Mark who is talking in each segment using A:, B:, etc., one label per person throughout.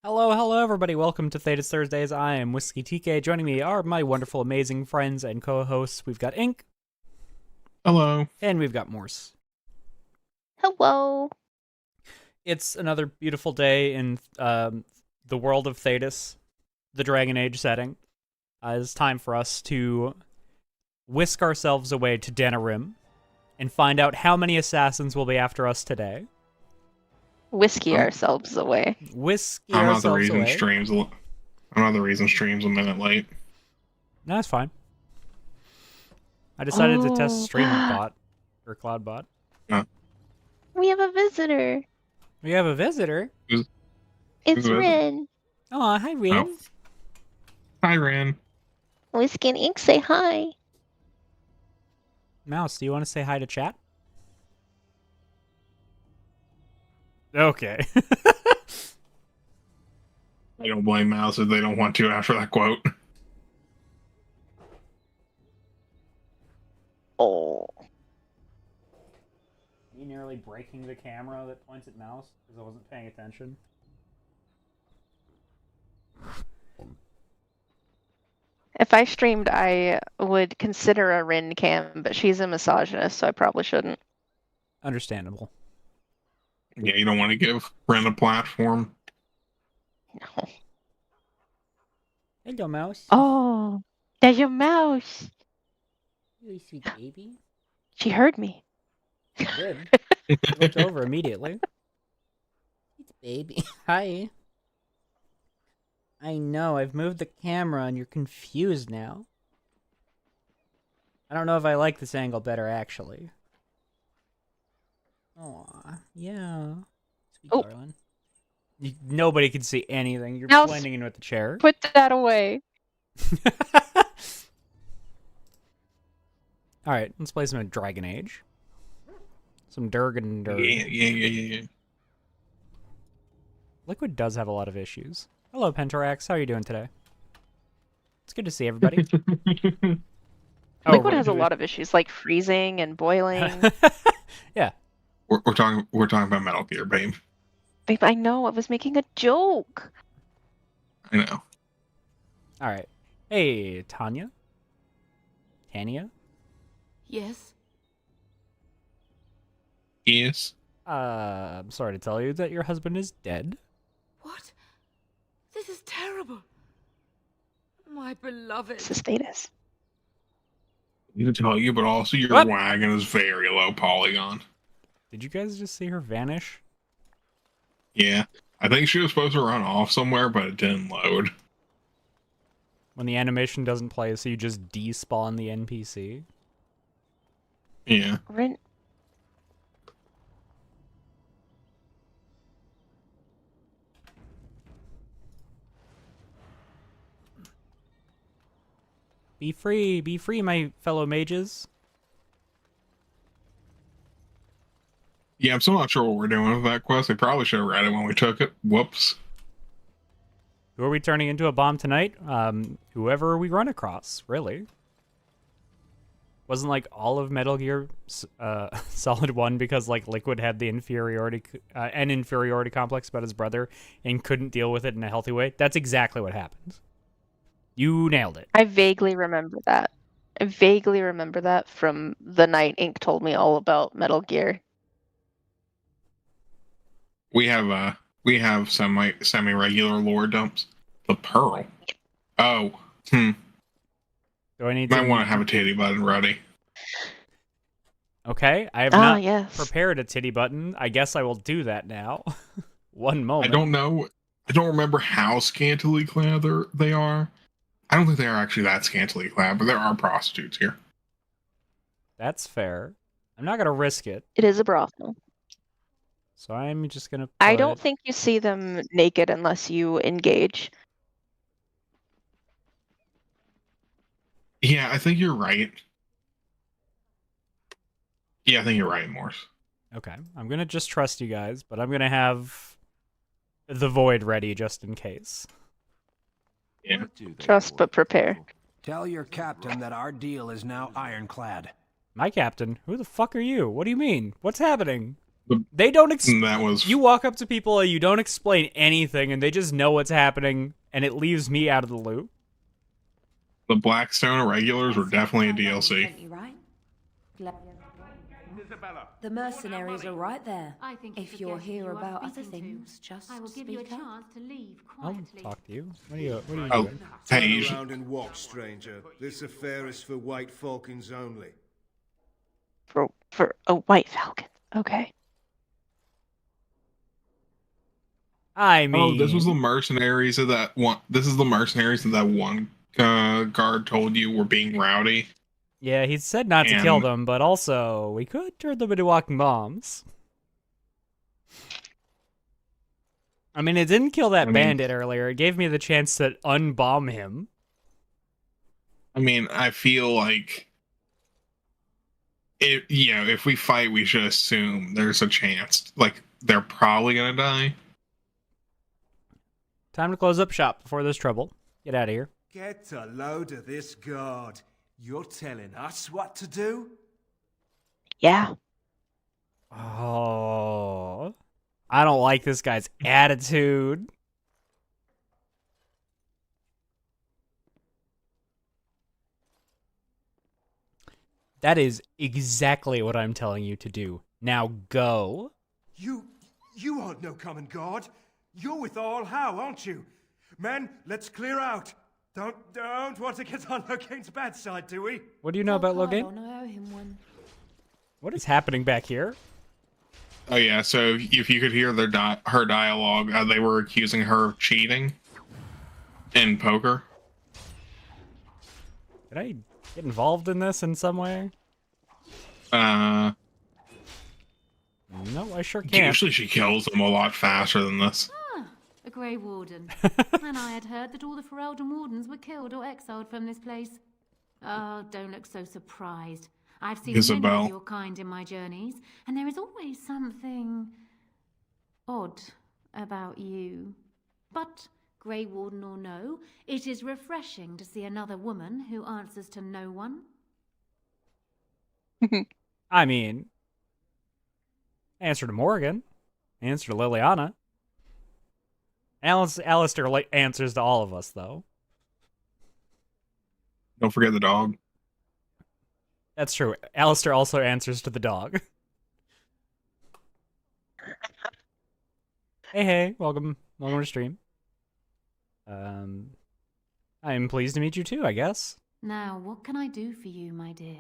A: Hello, hello, everybody. Welcome to Thedas Thursdays. I am Whisky TK. Joining me are my wonderful, amazing friends and co-hosts. We've got Ink.
B: Hello.
A: And we've got Morse.
C: Hello.
A: It's another beautiful day in the world of Thedas, the Dragon Age setting. It's time for us to whisk ourselves away to Danarim and find out how many assassins will be after us today.
C: Whiskey ourselves away.
A: Whiskey
B: I'm not
A: ourselves
B: the reason
A: away.
B: I'm not the reason stream's a minute late.
A: No, that's fine. I decided to test
C: Oh.
A: Stream Bot or Cloud Bot.
C: We have a visitor.
A: We have a visitor.
C: It's
B: Who's it?
C: Rin.
A: Oh, hi, Rin.
B: Oh. Hi, Ran.
C: Whiskey and Ink say hi.
A: Mouse, do you want to say hi to chat? Okay.
B: I don't blame Mouse if they don't want to after that quote.
C: Oh.
A: Me nearly breaking the camera that points at Mouse because I wasn't paying attention.
C: If I streamed, I would consider a Rin cam, but she's a misogynist, so I probably shouldn't.
A: Understandable.
B: Yeah, you don't want to give Ren a platform.
C: No.
A: Hello, Mouse.
C: Oh, there's your mouse.
A: Really sweet baby.
C: She heard me.
A: Good. Looked over immediately. It's baby. Hi. I know, I've moved the camera and you're confused now. I don't know if I like this angle better, actually. Aw, yeah. Sweet
C: Oh.
A: darling. Nobody can see anything. You're
C: Mouse.
A: blending in with the chair.
C: Put that away.
A: Alright, let's play some Dragon Age. Some Durgan Durg.
B: Yeah.
A: Liquid does have a lot of issues. Hello, Pentarax. How are you doing today? It's good to see everybody.
C: Liquid has a lot of issues, like freezing and boiling.
A: Yeah.
B: We're talking about Metal Gear, babe.
C: Babe, I know. I was making a joke.
B: I know.
A: Alright. Hey, Tanya? Tanya?
D: Yes.
B: Yes.
A: I'm sorry to tell you that your husband is dead.
D: What? This is terrible. My beloved.
C: This is Thedas.
B: I need to tell you, but also your
A: What?
B: wagon is very low polygon.
A: Did you guys just see her vanish?
B: Yeah. I think she was supposed to run off somewhere, but it didn't load.
A: When the animation doesn't play, so you just despawn the NPC?
B: Yeah.
C: Rin.
A: Be free, my fellow mages.
B: Yeah, I'm still not sure what we're doing with that quest. We probably should have read it when we took it. Whoops.
A: Who are we turning into a bomb tonight? Whoever we run across, really. Wasn't like all of Metal Gear Solid 1 because like Liquid had the inferiority complex about his brother and couldn't deal with it in a healthy way? That's exactly what happened. You nailed it.
C: I vaguely remember that. I vaguely remember that from the night Ink told me all about Metal Gear.
B: We have semi-regular lore dumps. The Pearl. Oh.
A: Do I need
B: Might
A: to
B: want to have a titty button ready.
A: Okay, I have not
C: yes.
A: prepared a titty button. I guess I will do that now. One moment.
B: I don't know. I don't remember how scantily clad they are. I don't think they are actually that scantily clad, but there are prostitutes here.
A: That's fair. I'm not gonna risk it,
C: It is a brothel.
A: so I'm just gonna.
C: I don't think you see them naked unless you engage.
B: Yeah, I think you're right. Yeah, I think you're right, Morse.
A: Okay, I'm gonna just trust you guys, but I'm gonna have the void ready just in case.
B: Yeah.
C: Trust but prepare.
E: Tell your captain that our deal is now ironclad.
A: My captain? Who the fuck are you? What do you mean? What's happening? They don't
B: That was
A: You walk up to people and you don't explain anything, and they just know what's happening, and it leaves me out of the loop.
B: the Blackstone Irregulars were definitely a DLC.
F: The mercenaries are right there.
D: I think
F: If you're here
D: you are
F: about other
D: speaking to.
F: things, just
D: I will give you a
F: speak up.
D: chance to leave
A: I'll
D: quietly.
A: talk to you. What are you
B: Oh,
A: doing?
B: hey,
G: Turn
B: you should-
G: around and walk, stranger. This affair is for white falcons only.
C: For a white falcon. Okay.
A: I mean,
B: oh, this was the mercenaries of that one. This is the mercenaries of that one guard told you were being rowdy.
A: yeah, he said not to kill
B: And-
A: them, but also we could turn them into walking bombs. I mean, it didn't kill that
B: I mean-
A: bandit earlier. It gave me the chance to unbomb him.
B: I mean, I feel like if we fight, we should assume there's a chance. Like, they're probably gonna die.
A: Time to close up shop before there's trouble. Get out of here.
G: Get a load of this guard. You're telling us what to do?
C: Yeah.
A: Oh, I don't like this guy's attitude. That is exactly what I'm telling you to do. Now go.
G: You aren't no common guard. You're with all how, aren't you? Men, let's clear out. Don't want to get on Logain's bad side, do we?
A: What do you know about Logain?
F: I owe him one.
A: What is happening back here?
B: Oh yeah, so if you could hear her dialogue, they were accusing her of cheating in poker.
A: Did I get involved in this in some way?
B: Uh,
A: No, I sure can't.
B: usually she kills them a lot faster than this.
D: A Grey Warden. And I had heard that all the Ferelden Wardens were killed or exiled from this place. Oh, don't look so surprised. I've seen many
B: Isabel.
D: of your kind in my journeys, and there is always something odd about you. But, Grey Warden or no, it is refreshing to see another woman who answers to no one.
A: I mean, answer to Morgan, answer to Liliana. Alistair answers to all of us, though.
B: Don't forget the dog.
A: That's true. Alistair also answers to the dog. Hey, welcome to stream. I am pleased to meet you too, I guess.
D: Now, what can I do for you, my dear?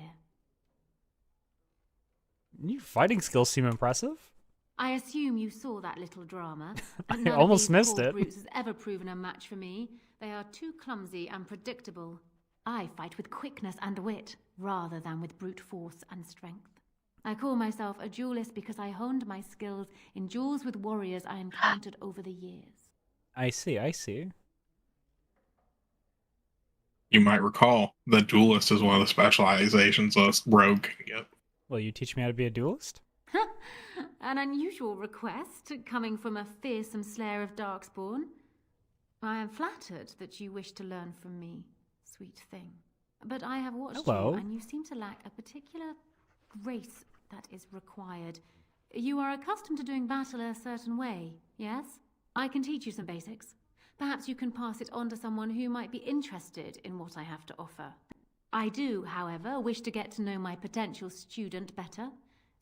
A: Your fighting skills seem impressive.
D: I assume you saw that little drama. But
A: I
D: none of
A: almost
D: these
A: missed
D: poor
A: it.
D: brutes has ever proven a match for me. They are too clumsy and predictable. I fight with quickness and wit, rather than with brute force and strength. I call myself a duelist because I honed my skills in duels with warriors I encountered over the years.
A: I see.
B: You might recall the duelist is one of the specializations a rogue can get.
A: Will you teach me how to be a duelist?
D: An unusual request coming from a fearsome slayer of darkspawn. I am flattered that you wish to learn from me, sweet thing. But I have watched
A: Hello.
D: you, and you seem to lack a particular grace that is required. You are accustomed to doing battle a certain way, yes? I can teach you some basics. Perhaps you can pass it on to someone who might be interested in what I have to offer. I do, however, wish to get to know my potential student better.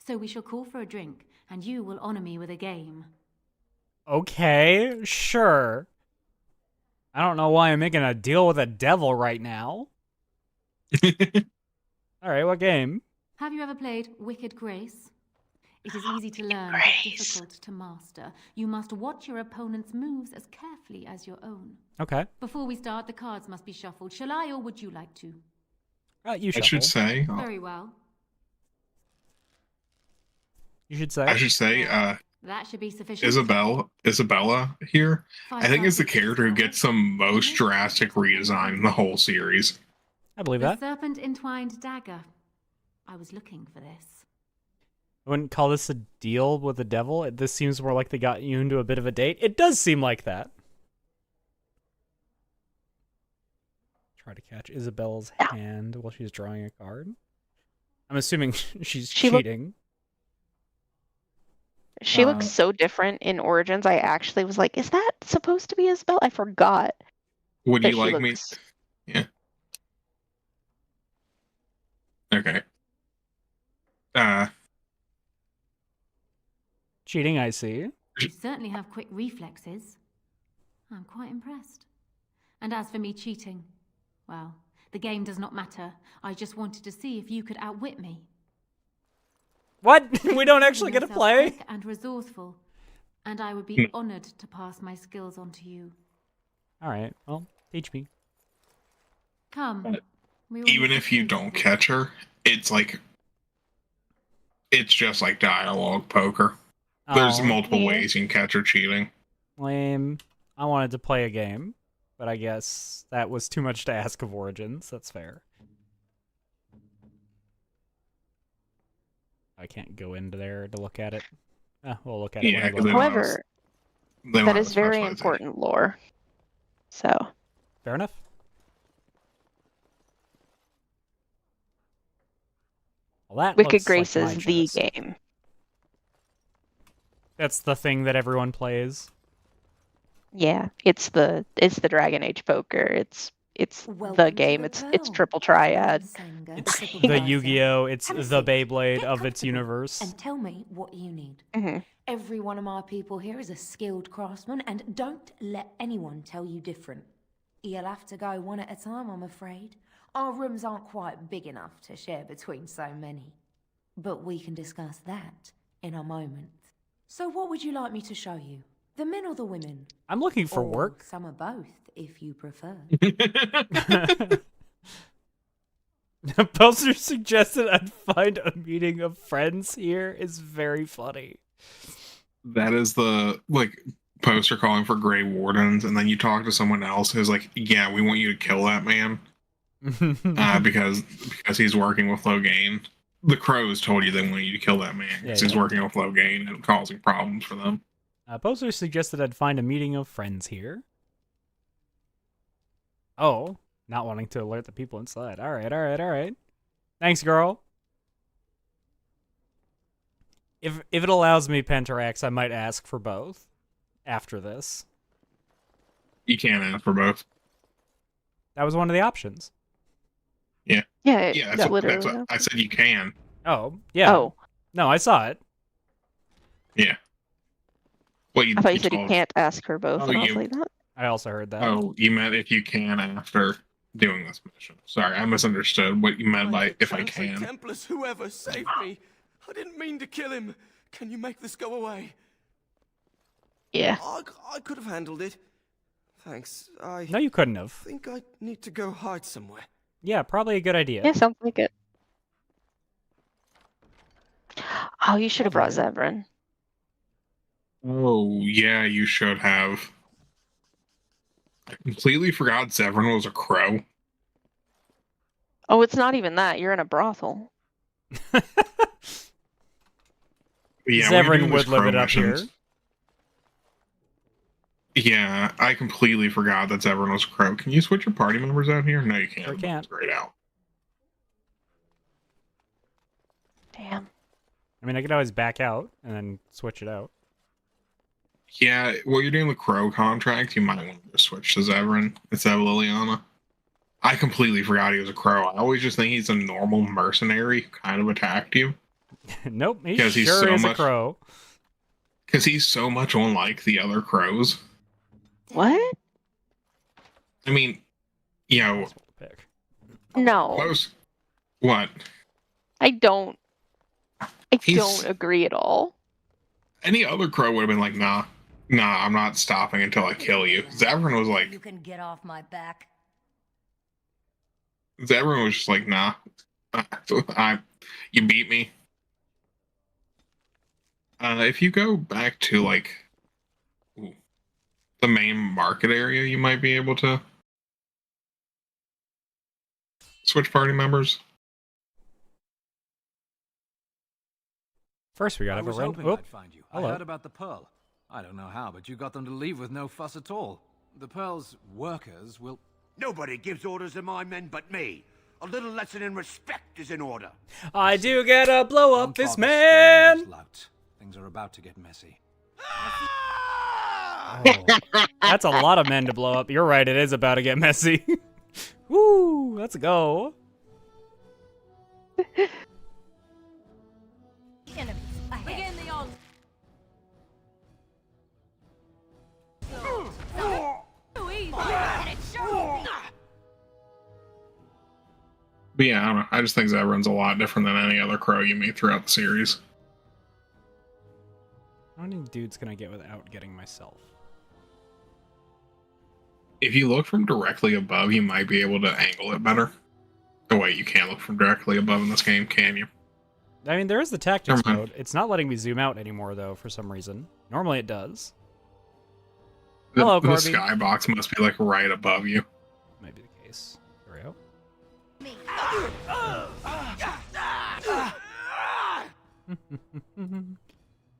D: So we shall call for a drink, and you will honor me with a game.
A: Okay, sure. I don't know why I'm making a deal with a devil right now. Alright, what game?
D: Have you ever played Wicked Grace? It is easy to learn, but
C: Grace.
D: difficult to master. You must watch your opponent's moves as carefully as your own.
A: Okay.
D: Before we start, the cards must be shuffled. Shall I, or would you like to?
A: You
B: I
A: shuffle.
B: should say.
D: Very well.
A: You should say.
B: I should say.
D: That should be sufficient.
B: Isabella here. I think is the
D: Five
B: character who gets the most drastic redesign in the whole series.
A: I believe
D: The
A: that.
D: serpent entwined dagger. I was looking for this.
A: I wouldn't call this a deal with the devil. This seems more like they got you into a bit of a date. It does seem like that. Try to catch Isabella's hand while she's drawing a card. I'm assuming she's
C: She look-
A: cheating.
C: She looks so different in Origins. I actually was like, is that supposed to be Isabel? I forgot
B: Would
C: that
B: you
C: she
B: like me?
C: looks.
B: Yeah. Okay.
A: Cheating, I see.
D: You certainly have quick reflexes. I'm quite impressed. And as for me cheating, well, the game does not matter. I just wanted to see if you could outwit me.
A: What? We don't actually get to
D: Yourself
A: play?
D: quick and resourceful, and I would be honored to pass my skills on to you.
A: All right. Well, teach me.
D: Come. We all
B: Even
D: need
B: if
D: to
B: you
D: think.
B: don't catch her, it's just like dialogue poker. There's
A: Oh,
B: multiple
C: Yeah.
B: ways you can catch her cheating.
A: lame. I wanted to play a game, but I guess that was too much to ask of Origins. That's fair. I can't go into there to look at it. We'll look at it
B: Yeah,
A: when
B: 'cause
A: we
B: they
A: go.
B: don't
C: However,
B: They don't
C: that
B: have
C: is
B: a
C: very
B: specialization.
C: important lore. So,
A: Fair enough. Well, that
C: Wicked
A: looks
C: Grace
A: like my
C: is the
A: chest.
C: game.
A: That's the thing that everyone plays.
C: Yeah, it's the Dragon Age poker. It's the
F: Welcome to
C: game.
F: the
C: It's
F: Pearl.
C: triple triad.
F: Senga,
A: It's
F: supervisor.
A: the Yu-Gi-Oh! It's
F: Have a
A: the
F: seat.
A: Beyblade
F: Get
A: of its
F: comfortable
A: universe.
F: And tell me what you need.
C: hmm
F: Every one of my people here is a skilled craftsman, and don't let anyone tell you different. You'll have to go one at a time, I'm afraid. Our rooms aren't quite big enough to share between so many. But we can discuss that in a moment. So what would you like me to show you? The men or the women?
A: I'm looking for
F: Or
A: work.
F: some of both, if you prefer.
A: Poster suggested I'd find a meeting of friends here is very funny.
B: That is the poster calling for Grey Wardens, and then you talk to someone else who's like, "Yeah, we want you to kill that man because he's working with Logain." The Crows told you they want you to kill that man because
A: Yeah,
B: he's
A: yeah.
B: working with Logain and causing problems for them.
A: Poster suggested I'd find a meeting of friends here. Oh, not wanting to alert the people inside. All right. Thanks, girl. If it allows me Pentarax, I might ask for both after this.
B: You can't ask for both.
A: That was one of the options.
C: Yeah,
B: Yeah, that's
C: literally.
B: what I said. You can.
A: Oh, yeah.
C: Oh,
A: No, I saw it.
B: Yeah. Well,
C: I thought you said you can't ask for both.
B: Oh,
C: and I was
B: you-
C: like, that.
A: I also heard that.
B: Oh, you meant if you can after doing this mission. Sorry, I misunderstood what you meant by if I can.
H: Templars, whoever, save me. I didn't mean to kill him. Can you make this go away?
C: Yeah.
H: I could have handled it. Thanks. I
A: No, you couldn't have.
H: think I need to go hide somewhere.
A: Yeah, probably a good idea.
C: Yeah, sounds like it. Oh, you should have brought
A: Okay.
C: Zevran.
B: Oh, yeah, you should have. I completely forgot Zevran was a crow.
C: Oh, it's not even that. You're in a brothel.
B: Yeah, when you're
A: Zevran
B: doing
A: would
B: these
A: live
B: crow
A: it up here.
B: missions- Yeah, I completely forgot that Zevran was a crow. Can you switch your party members out here? No, you can't.
A: Sure can't.
B: It's grayed out.
C: Damn.
A: I mean, I could always back out and then switch it out.
B: Yeah, while you're doing the crow contract, you might want to switch to Zevran instead of Liliana. I completely forgot he was a crow. I always just think he's a normal mercenary who kind of attacked you.
A: Nope, he
B: Because he's
A: sure
B: so
A: is a
B: much-
A: crow.
B: Because he's so much unlike the other crows.
C: What?
B: I mean, you know,
A: That's what to pick.
C: No,
B: most. What?
C: I don't. I
B: He's-
C: don't agree at all.
B: Any other crow would have been like, nah, I'm not stopping until I kill you. Zevran was like,
F: You can get off my back.
B: Zevran was just like, nah, you beat me. If you go back to the main market area, you might be able to switch party members.
A: First, we
E: I
A: gotta have
E: was
A: a run.
E: hoping
A: Oh,
E: I'd find you.
A: hello.
E: I heard about the Pearl. I don't know how, but you got them to leave with no fuss at all. The Pearl's workers will...
G: Nobody gives orders to my men but me. A little lesson in respect is in order.
A: I do gotta blow up
E: Don't
A: this
E: bother
A: man.
E: scaring those louts. Things are about to get messy.
A: Oh, that's a lot of men to blow up. You're right, it is about to get messy. Woo, let's go.
F: Enemies ahead.
D: Begin the on. Too easy.
F: And it sure will be.
B: But yeah, I don't know. I just think Zevran's a lot different than any other crow you meet throughout the series.
A: How many dudes can I get without getting myself?
B: If you look from directly above, you might be able to angle it better. Oh wait, you can't look from directly above in this game, can you?
A: I mean, there is the tactics
B: Never mind.
A: mode. It's not letting me zoom out anymore, though, for some reason. Normally it does.
B: The,
A: Hello,
B: the
A: Corby.
B: skybox must be like right above you.
A: Might be the case. There we go.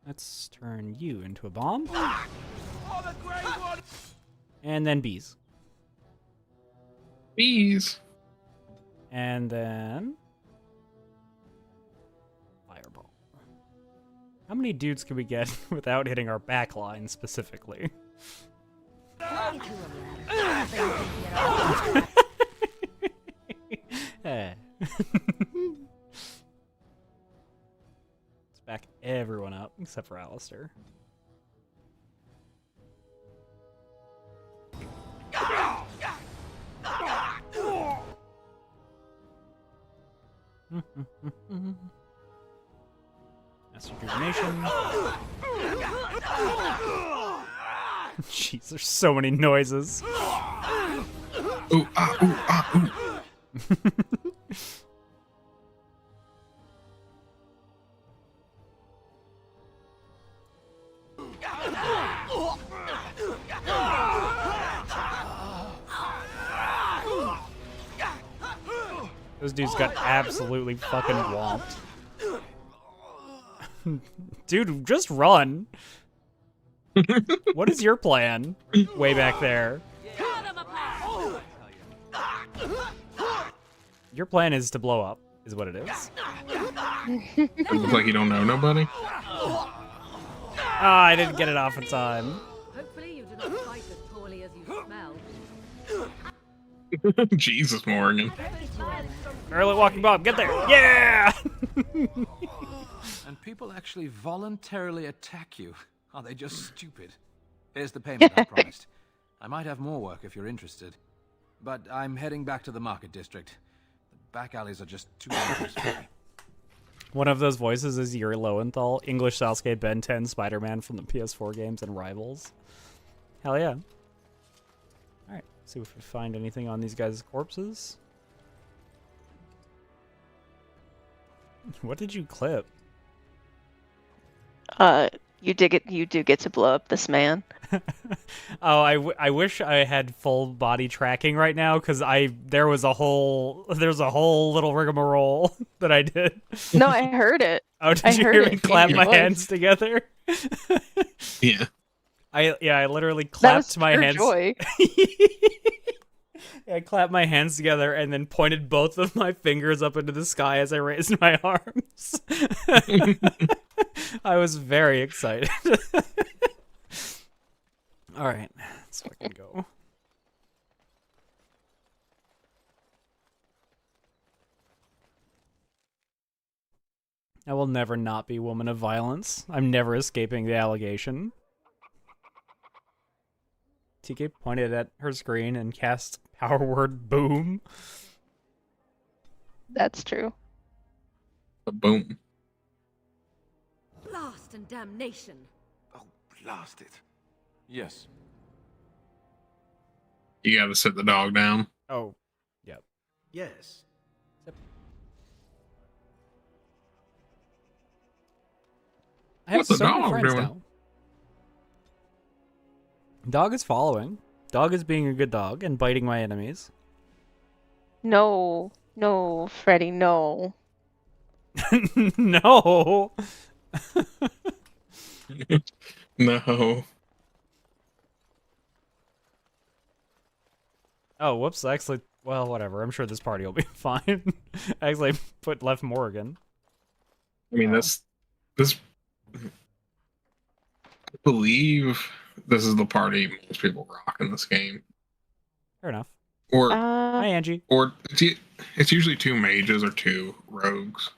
A: Let's turn you into a bomb. And then bees.
B: Bees.
A: And then fireball. How many dudes can we get without hitting our back line specifically? Eh. Let's back everyone up except for Alistair. That's rejuvenation. Jeez, there's so many noises.
B: Ooh, ooh, ooh.
A: Those dudes got absolutely fucking whomped. Dude, just run. What is your plan? Way back there. Your plan is to blow up, is what it is.
B: It looks like you don't know nobody.
A: Ah, I didn't get it off in time.
D: Hopefully you do not fight as poorly as you smell.
B: Jesus, Morgan.
A: Early walking bomb, get there. Yeah!
E: And people actually voluntarily attack you. Are they just stupid? Here's the payment I promised. I might have more work if you're interested. But I'm heading back to the market district. The back alleys are just too dangerous for me.
A: One of those voices is Yuri Lowenthal, English Sasuke, Ben 10, Spider-Man from the PS4 games and Rivals. Hell yeah. Alright, see if we find anything on these guys' corpses. What did you clip?
C: You do get to blow up this man.
A: Oh, I wish I had full body tracking right now because there's a whole little rigmarole that I did.
C: No, I heard it.
A: Oh, did
C: I
A: you
C: heard
A: hear
C: it
A: me
C: in
A: clap
C: your
A: my
C: voice.
A: hands together?
B: Yeah.
A: I literally
C: That was
A: clapped my
C: pure
A: hands.
C: joy.
A: I clapped my hands together and then pointed both of my fingers up into the sky as I raised my arms. I was very excited. All right, let's fucking go. I will never not be woman of violence. I'm never escaping the allegation. TK pointed at her screen and cast power word boom.
C: That's true.
B: Boom.
D: Blast and damnation.
H: Oh, blast it. Yes.
B: You gotta sit the dog down.
A: Oh, yep.
H: Yes.
A: I have
B: What's the
A: so many
B: dog
A: friends
B: doing?
A: now. Dog is following. Dog is being a good dog and biting my enemies.
C: No, Freddy, no.
A: No.
B: No.
A: Oh, whoops. Actually, well, whatever. I'm sure this party will be fine. Actually, left Morgan.
B: I mean, this believe this is the party most people rock in this game.
A: Fair enough.
B: Or
A: Hi, Angie.
B: or it's usually 2 mages or 2 rogues.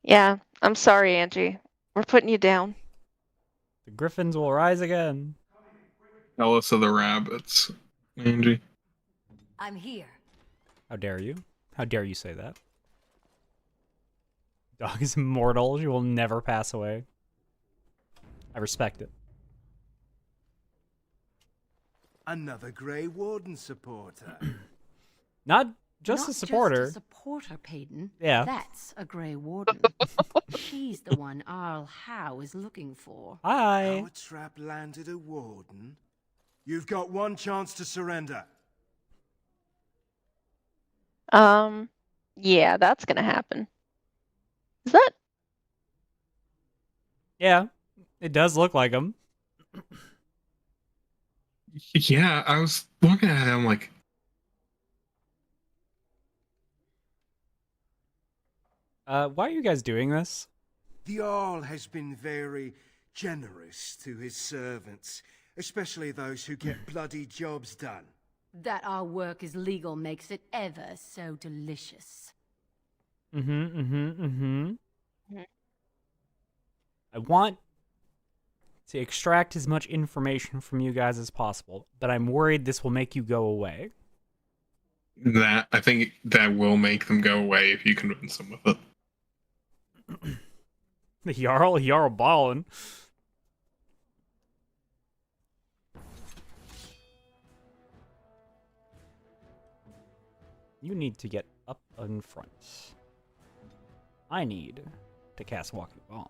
C: Yeah, I'm sorry, Angie. We're putting you down.
A: The griffins will rise again.
B: Tell us of the rabbits, Angie.
F: I'm here.
A: How dare you? How dare you say that? Dog is immortal. She will never pass away. I respect it.
G: Another Grey Warden supporter.
A: Not just
I: Not
A: a supporter.
I: Just a supporter, Peyton.
A: Yeah.
I: That's a Grey Warden. She's the one Arl Howe is looking for.
A: Hi.
G: Our trap landed a Warden. You've got one chance to surrender.
C: Yeah, that's gonna happen. Is that?
A: Yeah, it does look like him.
B: Yeah, I was looking at him like,
A: Why are you guys doing this?
G: The Jarl has been very generous to his servants, especially those who get bloody jobs done.
I: That our work is legal makes it ever so delicious.
A: I want to extract as much information from you guys as possible, but I'm worried this will make you go away.
B: that. I think that will make them go away if you convince them with it.
A: The Jarl ballin'. You need to get up in front. I need to cast Walking Bomb.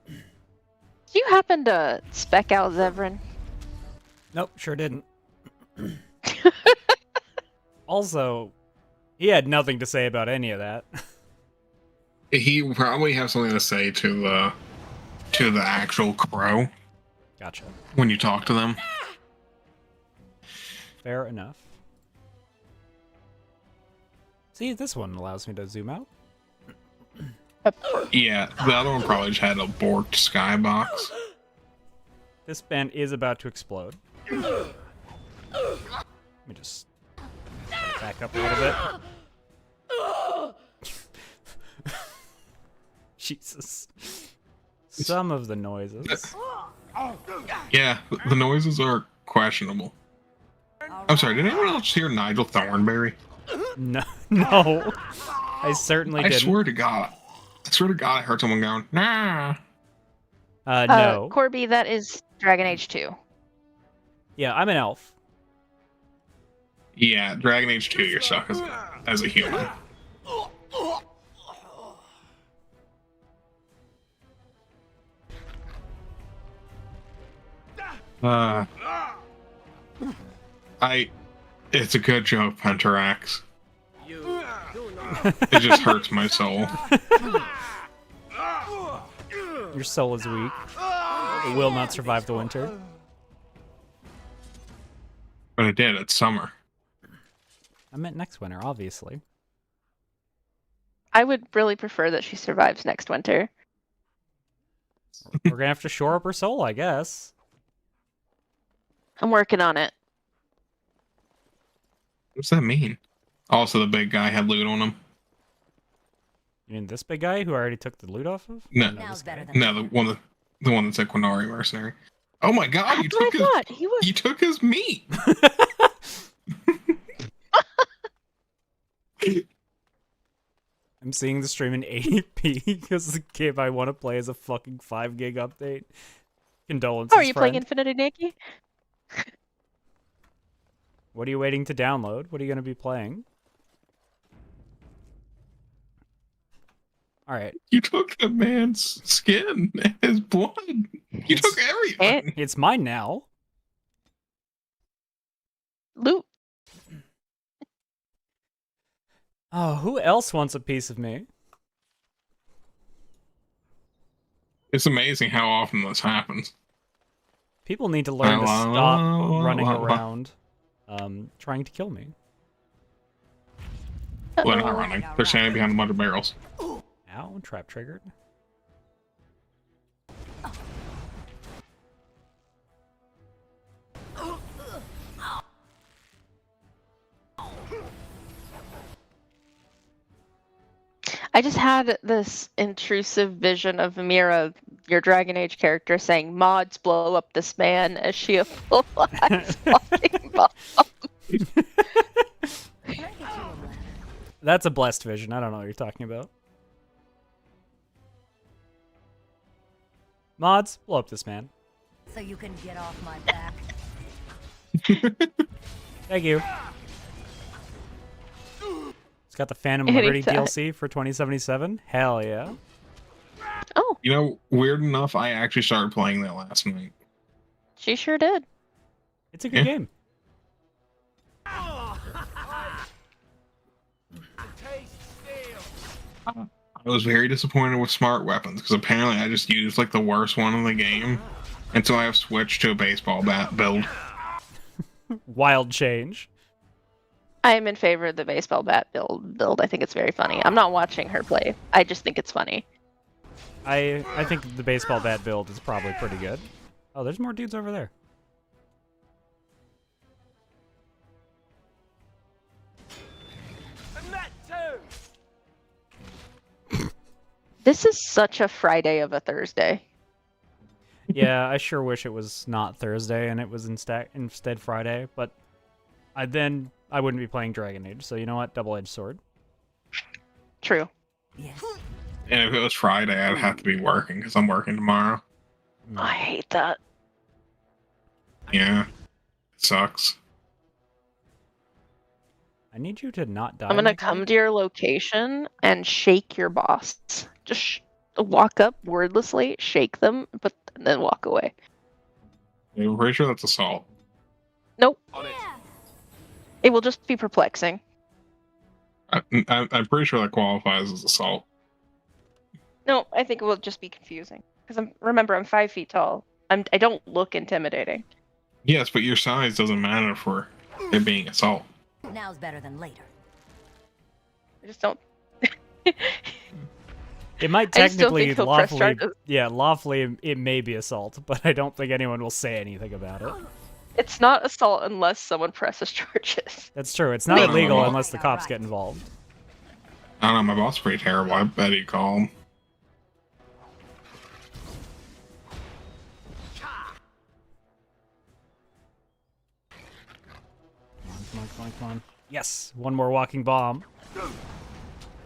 C: Do you happen to spec out Zevran?
A: Nope, sure didn't. Also, he had nothing to say about any of that.
B: He probably has something to say to the actual crow
A: Gotcha.
B: when you talk to them.
A: Fair enough. See, this one allows me to zoom out.
B: Yeah, the other one probably just had a borked skybox.
A: This band is about to explode. Let me just back up a little bit. Jesus. Some of the noises.
B: Yeah, the noises are questionable. I'm sorry, did anyone else hear Nigel Thornberry?
A: No, I certainly
B: I
A: didn't.
B: swear to God, I heard someone going, nah.
A: No.
C: Corby, that is Dragon Age 2.
A: Yeah, I'm an elf.
B: Yeah, Dragon Age 2, you're stuck as a human. It's a good joke, Pentarax. It just hurts my soul.
A: Your soul is weak. It will not survive the winter.
B: But it did, it's summer.
A: I meant next winter, obviously.
C: I would really prefer that she survives next winter.
A: We're gonna have to shore up her soul, I guess.
C: I'm working on it.
B: What's that mean? Also, the big guy had loot on him.
A: You mean this big guy who I already took the loot off of?
B: No,
A: this guy.
B: No, the one that said Quinari mercenary. Oh my God!
C: That's what I thought. He was.
B: You took his meat.
A: I'm seeing the stream in 80p because the game I want to play is a fucking 5 gig update. Condolences,
C: Oh, are you playing
A: friend.
C: Infinity Nikki?
A: What are you waiting to download? What are you going to be playing? Alright.
B: You took the man's skin and his blood. You took everything.
A: It's mine now.
C: Loot.
A: Oh, who else wants a piece of me?
B: It's amazing how often this happens.
A: People need to learn to stop running around trying to kill me.
B: Well, they're not running. They're standing behind a bunch of barrels.
A: Ow, trap triggered.
C: I just had this intrusive vision of Mira, your Dragon Age character, saying, "Mods blow up this man," as she applies walking bomb.
A: That's a blessed vision. I don't know what you're talking about. Mods, blow up this man.
J: So you can get off my back.
A: Thank you. It's got the Phantom Liberty
C: Anytime.
A: DLC for 2077. Hell yeah.
C: Oh,
B: You know, weird enough, I actually started playing that last night.
C: she sure did.
A: It's a good game.
B: I was very disappointed with smart weapons because apparently I just used like the worst one in the game, and so I have switched to a baseball bat build.
A: Wild change.
C: I am in favor of the baseball bat build. I think it's very funny. I'm not watching her play. I just think it's funny.
A: I think the baseball bat build is probably pretty good. Oh, there's more dudes over there.
H: And that too.
C: This is such a Friday of a Thursday.
A: Yeah, I sure wish it was not Thursday and it was instead Friday, but I wouldn't be playing Dragon Age, so you know what? Double-edged sword.
C: True.
J: Yes.
B: And if it was Friday, I'd have to be working because I'm working tomorrow.
C: I hate that.
B: Yeah, it sucks.
A: I need you to not die.
C: I'm gonna
A: Nicole.
C: come to your location and shake your boss. Just walk up wordlessly, shake them, but and then walk away.
B: I'm pretty sure that's assault.
C: Nope.
H: On it.
C: It will just be perplexing.
B: I'm pretty sure that qualifies as assault.
C: No, I think it will just be confusing. Because remember, I'm 5 feet tall. I don't look intimidating.
B: Yes, but your size doesn't matter for it being assault.
J: Now's better than later.
C: I just don't.
A: It might
C: I just don't
A: technically
C: think he'll press
A: lawfully,
C: charges.
A: lawfully it may be assault, but I don't think anyone will say anything about it.
C: It's not assault unless someone presses charges.
A: That's true. It's not
B: No.
A: illegal unless the cops get involved.
B: I don't know, my boss is pretty terrible. I bet he'd call him.
A: Come on. Yes, one more walking bomb.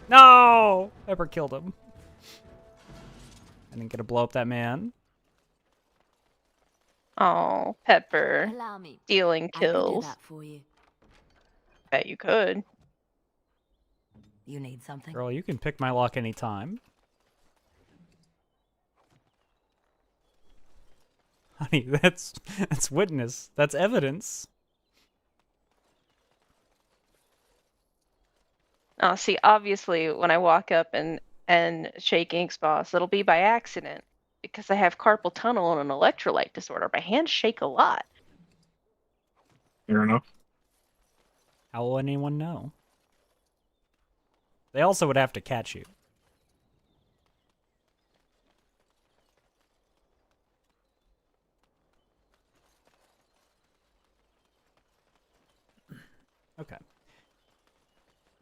A: No! Pepper killed him. I didn't get to blow up that man.
C: Oh, Pepper.
J: Allow me.
C: Stealing
J: I can do
C: kills.
J: that for you.
C: Bet you could.
J: You need something?
A: Girl, you can pick my lock anytime. Honey, that's witness. That's evidence.
C: Oh, see, obviously, when I walk up and shake Ink's boss, it'll be by accident because I have carpal tunnel and an electrolyte disorder. My hands shake a lot.
B: Fair enough.
A: How will anyone know? They also would have to catch you. Okay.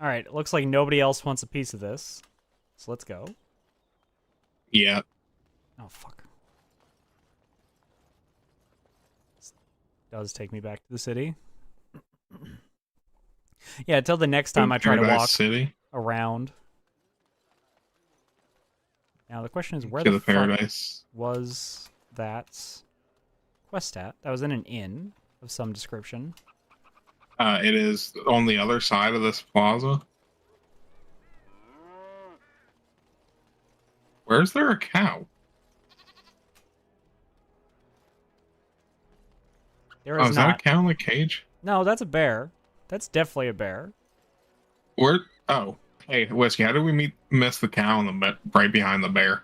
A: Alright, it looks like nobody else wants a piece of this. So let's go.
B: Yeah.
A: Oh, fuck. This does take me back to the city. Yeah, until the next time I try to
B: Paradise
A: walk
B: City.
A: around. Now the question is, where
B: To
A: the
B: the
A: fuck
B: paradise.
A: was that quest at? That was in an inn of some description.
B: It is on the other side of this plaza. Where's there a cow?
A: There
B: Oh,
A: is
B: is
A: not.
B: that a cow in the cage?
A: No, that's a bear. That's definitely a bear.
B: Where? Oh, hey, Whiskey. How did we miss the cow in the right behind the bear?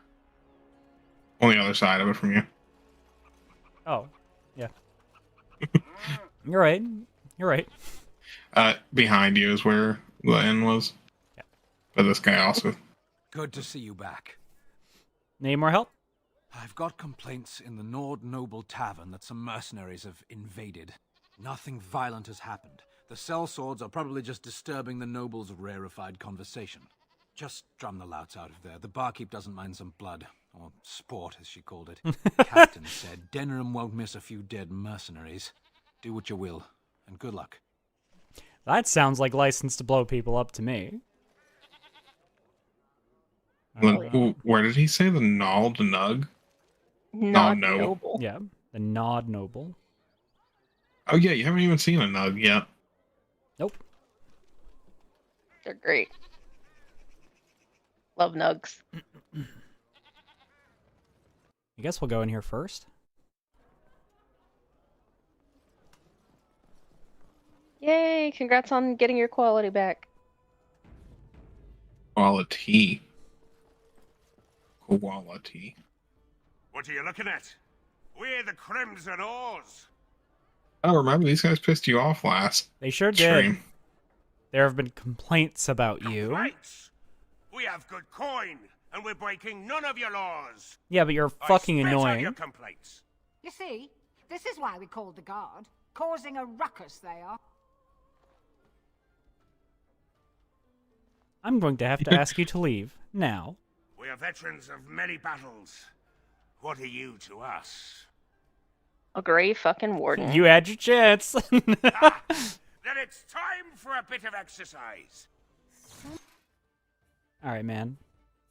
B: On the other side of it from you.
A: Oh, yeah. You're right. You're right.
B: Behind you is where the inn was.
A: Yeah.
B: But this guy also.
E: Good to see you back.
A: Need more help?
E: I've got complaints in the Nord Noble Tavern that some mercenaries have invaded. Nothing violent has happened. The sellswords are probably just disturbing the nobles' rarefied conversation. Just drum the louts out of there. The barkeep doesn't mind some blood. Or sport, as she called it. Captain said Denham won't miss a few dead mercenaries. Do what you will, and good luck.
A: That sounds like license to blow people up to me.
B: Where did he say the Nald Nug?
C: Not
B: no.
C: noble.
A: Yeah, the Nod Noble.
B: Oh yeah, you haven't even seen a Nug yet.
A: Nope.
C: They're great. Love nugs.
A: I guess we'll go in here first.
C: Yay! Congrats on getting your quality back.
B: Quality. Quality.
G: What are you looking at? We're the Crimson Oars.
B: Oh, remember these guys pissed you off last
A: They sure did.
B: stream.
A: There have been complaints about you.
G: Complaints? We have good coin, and we're breaking none of your laws.
A: Yeah, but you're
G: I
A: fucking
G: spit on
A: annoying.
G: your complaints.
K: You see, this is why we called the guard. Causing a ruckus, they are.
A: I'm going to have to ask you to leave now.
G: We are veterans of many battles. What are you to us?
C: A gray fucking warden.
A: You had your chance.
G: Then it's time for a bit of exercise.
A: All right, man.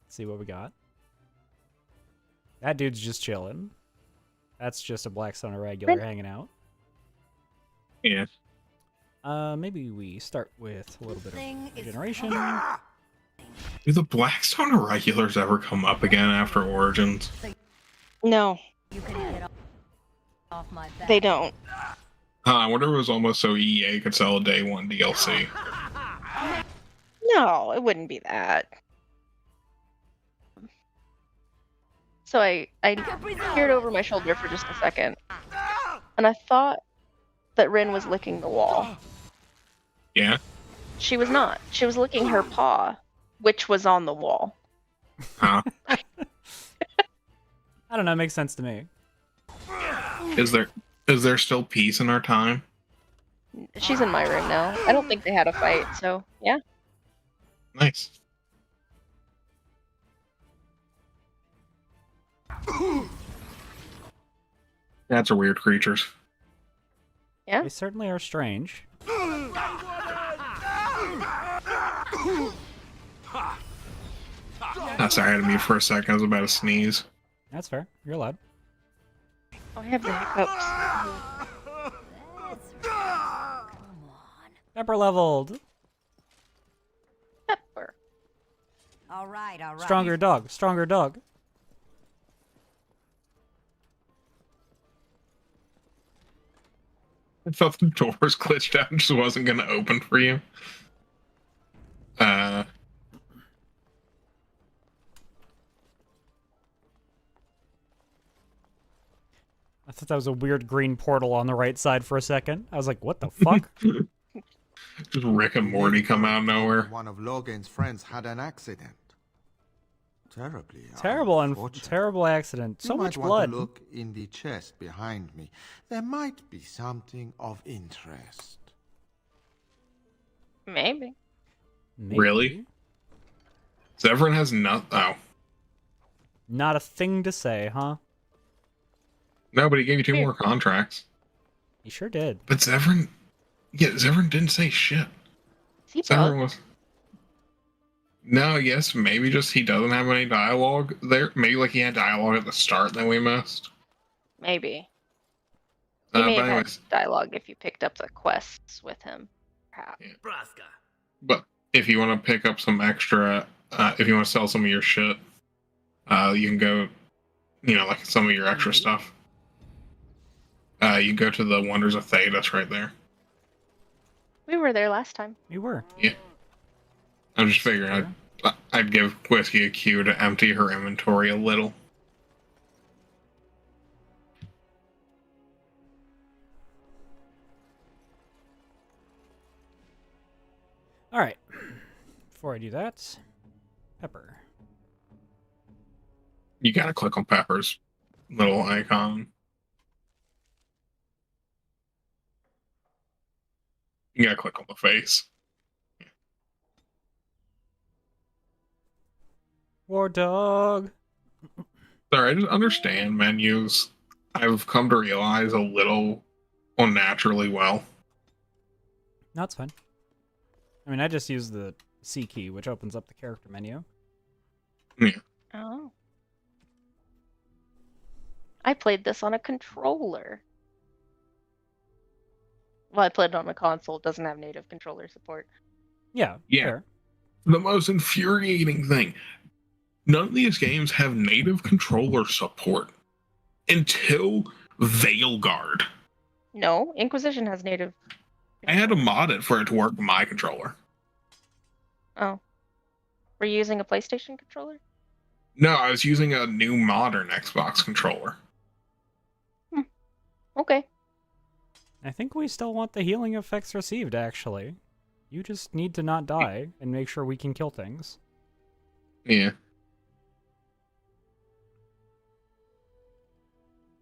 A: Let's see what we got. That dude's just chilling. That's just a Blackstone irregular hanging out.
B: Yeah.
A: Maybe we start with a little bit of regeneration.
B: Do the Blackstone Irregulars ever come up again after Origins?
C: No,
J: You can get off my back.
C: they don't.
B: I wonder if it was almost so EA could sell a day one DLC.
C: No, it wouldn't be that. So I peered over my shoulder for just a second, and I thought that Rin was licking the wall.
B: Yeah?
C: She was not. She was licking her paw, which was on the wall.
B: Huh?
A: I don't know. It makes sense to me.
B: Is there still peace in our time?
C: She's in my room now. I don't think they had a fight, so yeah.
B: Nice. Cats are weird creatures.
C: Yeah.
A: They certainly are strange.
B: Sorry, I had to mute for a second. I was about to sneeze.
A: That's fair. You're allowed.
C: Oh, I have the hiccups.
A: Pepper leveled.
C: Pepper.
J: All right, all right.
A: Stronger dog. Stronger dog.
B: I thought the door was glitched out and just wasn't going to open for you.
A: I thought that was a weird green portal on the right side for a second. I was like, what the fuck?
B: Just Rick and Morty come out of nowhere.
L: One of Logan's friends had an accident.
A: Terrible accident. So
L: you
A: much
L: might
A: blood.
L: Want to look in the chest behind me. There might be something of interest.
C: Maybe.
B: Really? Zevran has not. Oh.
A: Not a thing to say, huh?
B: No, but he gave you 2 more contracts.
A: He sure did.
B: But Zevran. Yeah, Zevran didn't say shit. Zevran was. No, yes, maybe just he doesn't have any dialogue there. Maybe like he had dialogue at the start that we missed.
C: Maybe. He may
B: But
C: have had
B: anyways,
C: dialogue if you picked up the quests with him. Perhaps.
B: Yeah. But if you want to pick up some extra, if you want to sell some of your shit, you can go, like some of your extra stuff. You go to the Wonders of Thedas right there.
C: We were there last time.
A: We were.
B: Yeah. I'm just figuring I'd give Whisky a cue to empty her inventory a little.
A: All right. Before I do that, Pepper.
B: You gotta click on Pepper's little icon. You gotta click on the face.
A: War dog.
B: Sorry, I just understand menus. I've come to realize a little unnaturally well.
A: No, it's fine. I mean, I just use the C key, which opens up the character menu.
B: Yeah.
C: Oh. I played this on a controller. Well, I played it on a console. It doesn't have native controller support.
A: Yeah. Fair.
B: The most infuriating thing. None of these games have native controller support until Veilguard.
C: No, Inquisition has native.
B: I had to mod it for it to work with my controller.
C: Oh. Were you using a PlayStation controller?
B: No, I was using a new modern Xbox controller.
C: Okay.
A: I think we still want the healing effects received, actually. You just need to not die and make sure we can kill things.
B: Yeah.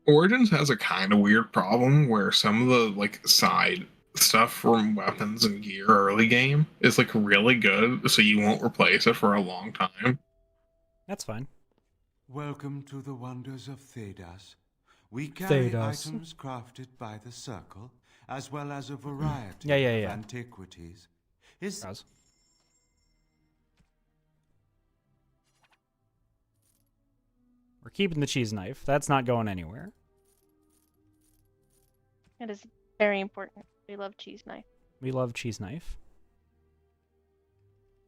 B: Origins has a kind of weird problem where some of the like side stuff from weapons and gear early game is like really good, so you won't replace it for a long time.
A: That's fine.
L: Welcome to the wonders of Thedas. We carry
A: Thedas.
L: items crafted by the Circle, as well as a variety
A: Yeah.
L: of antiquities.
A: We're keeping the cheese knife. That's not going anywhere.
C: It is very important. We love cheese knife.
A: We love cheese knife.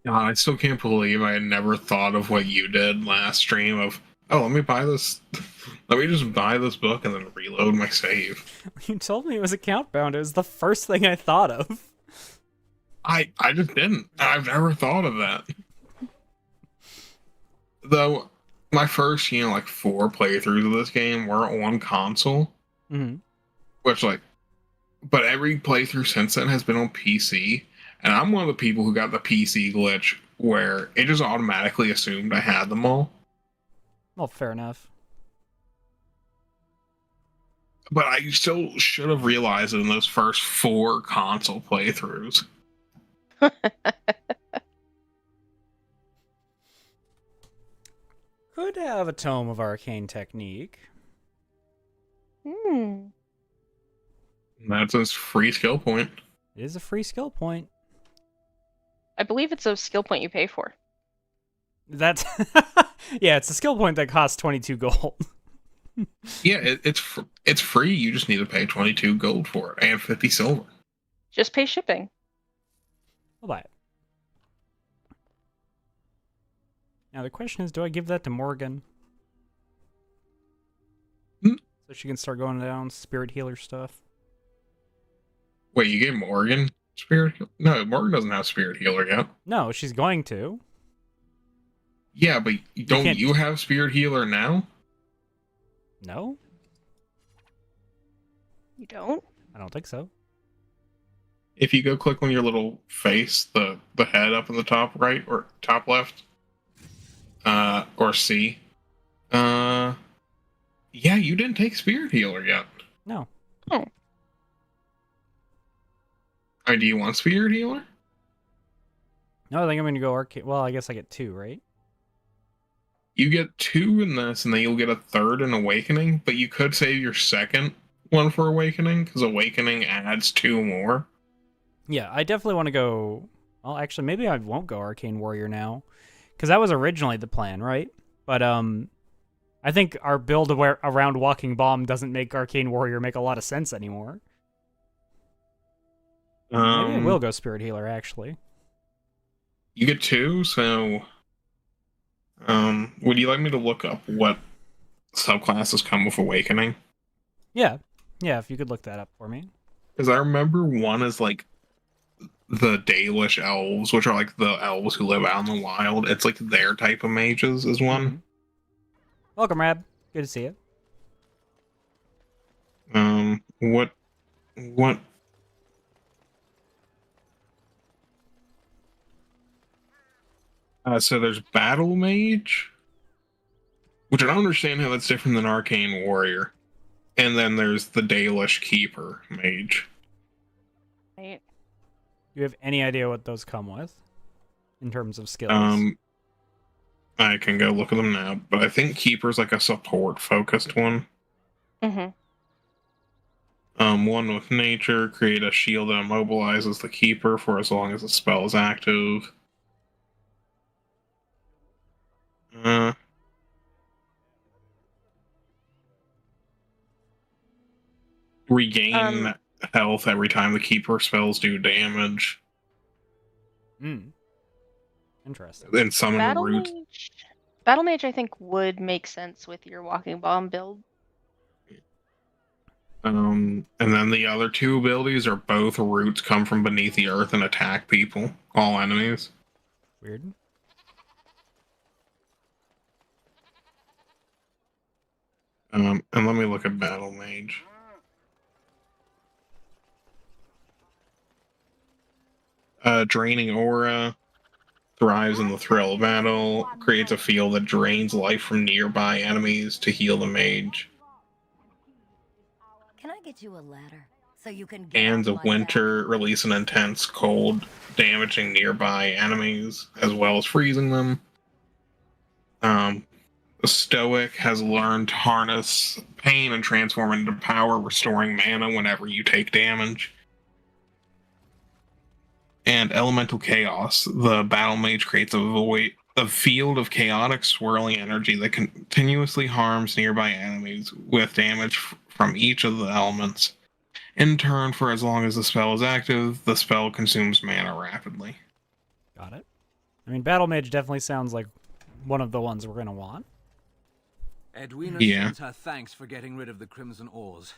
B: God, I still can't believe I had never thought of what you did last stream of, oh, let me buy this. Let me just buy this book and then reload my save.
A: You told me it was account bound. It was the first thing I thought of.
B: I just didn't. I've never thought of that. Though, my first, like 4 playthroughs of this game were on console.
A: Mm-hmm.
B: Which, like, but every playthrough since then has been on PC. And I'm one of the people who got the PC glitch where it just automatically assumed I had them all.
A: Well, fair enough.
B: But I still should have realized it in those first 4 console playthroughs.
A: Could have a tome of arcane technique.
B: That's a free skill point.
A: It is a free skill point.
C: I believe it's a skill point you pay for.
A: That's yeah, it's a skill point that costs 22 gold.
B: Yeah, it's free. You just need to pay 22 gold for it and 50 silver.
C: Just pay shipping.
A: I'll buy it. Now the question is, do I give that to Morgan? So she can start going down spirit healer stuff.
B: Wait, you gave Morgan spirit healer? No, Morgan doesn't have spirit healer yet.
A: No, she's going to.
B: Yeah, but don't you have spirit healer now?
A: No?
C: You don't?
A: I don't think so.
B: If you go click on your little face, the head up in the top right or top left, or C, yeah, you didn't take spirit healer yet.
A: No.
C: Oh.
B: Do you want spirit healer?
A: No, I think I'm going to go arcane. Well, I guess I get 2, right?
B: You get 2 in this, and then you'll get a 3rd in Awakening, but you could save your second one for Awakening, because Awakening adds 2 more.
A: Yeah, I definitely want to go... Well, actually, maybe I won't go Arcane Warrior now, because that was originally the plan, right? But I think our build around Walking Bomb doesn't make Arcane Warrior make a lot of sense anymore. Maybe I will go Spirit Healer, actually.
B: You get 2, so... would you like me to look up what subclasses come with Awakening?
A: Yeah. Yeah, if you could look that up for me.
B: Because I remember one is like the Dalish elves, which are like the elves who live out in the wild. It's like their type of mages is one.
A: Mm-hmm. Welcome, Rab. Good to see you.
B: What so there's Battle Mage, which I don't understand how that's different than Arcane Warrior. And then there's the Dalish Keeper Mage.
C: Right.
A: Do you have any idea what those come with in terms of skills?
B: I can go look at them now, but I think Keeper's like a support-focused one.
C: Mm-hmm.
B: One with Nature, create a shield that immobilizes the Keeper for as long as the spell is active. Regain health every time the Keeper spells do damage.
A: Interesting.
B: And summon Root.
C: Battle Mage, I think, would make sense with your Walking Bomb build.
B: And then the other two abilities are both roots come from beneath the earth and attack people, all enemies.
A: Weird.
B: And let me look at Battle Mage. Draining Aura. Thrives in the thrill of battle. Creates a field that drains life from nearby enemies to heal the mage.
J: Can I get you a ladder so you can?
B: Hands of Winter release an intense cold, damaging nearby enemies as well as freezing them. Stoic has learned to harness pain and transform into power, restoring mana whenever you take damage. And Elemental Chaos, the Battle Mage creates a field of chaotic swirling energy that continuously harms nearby enemies with damage from each of the elements. In turn, for as long as the spell is active, the spell consumes mana rapidly.
A: Got it. I mean, Battle Mage definitely sounds like one of the ones we're going to want.
E: Edwina sends her thanks for getting rid of the Crimson Ores.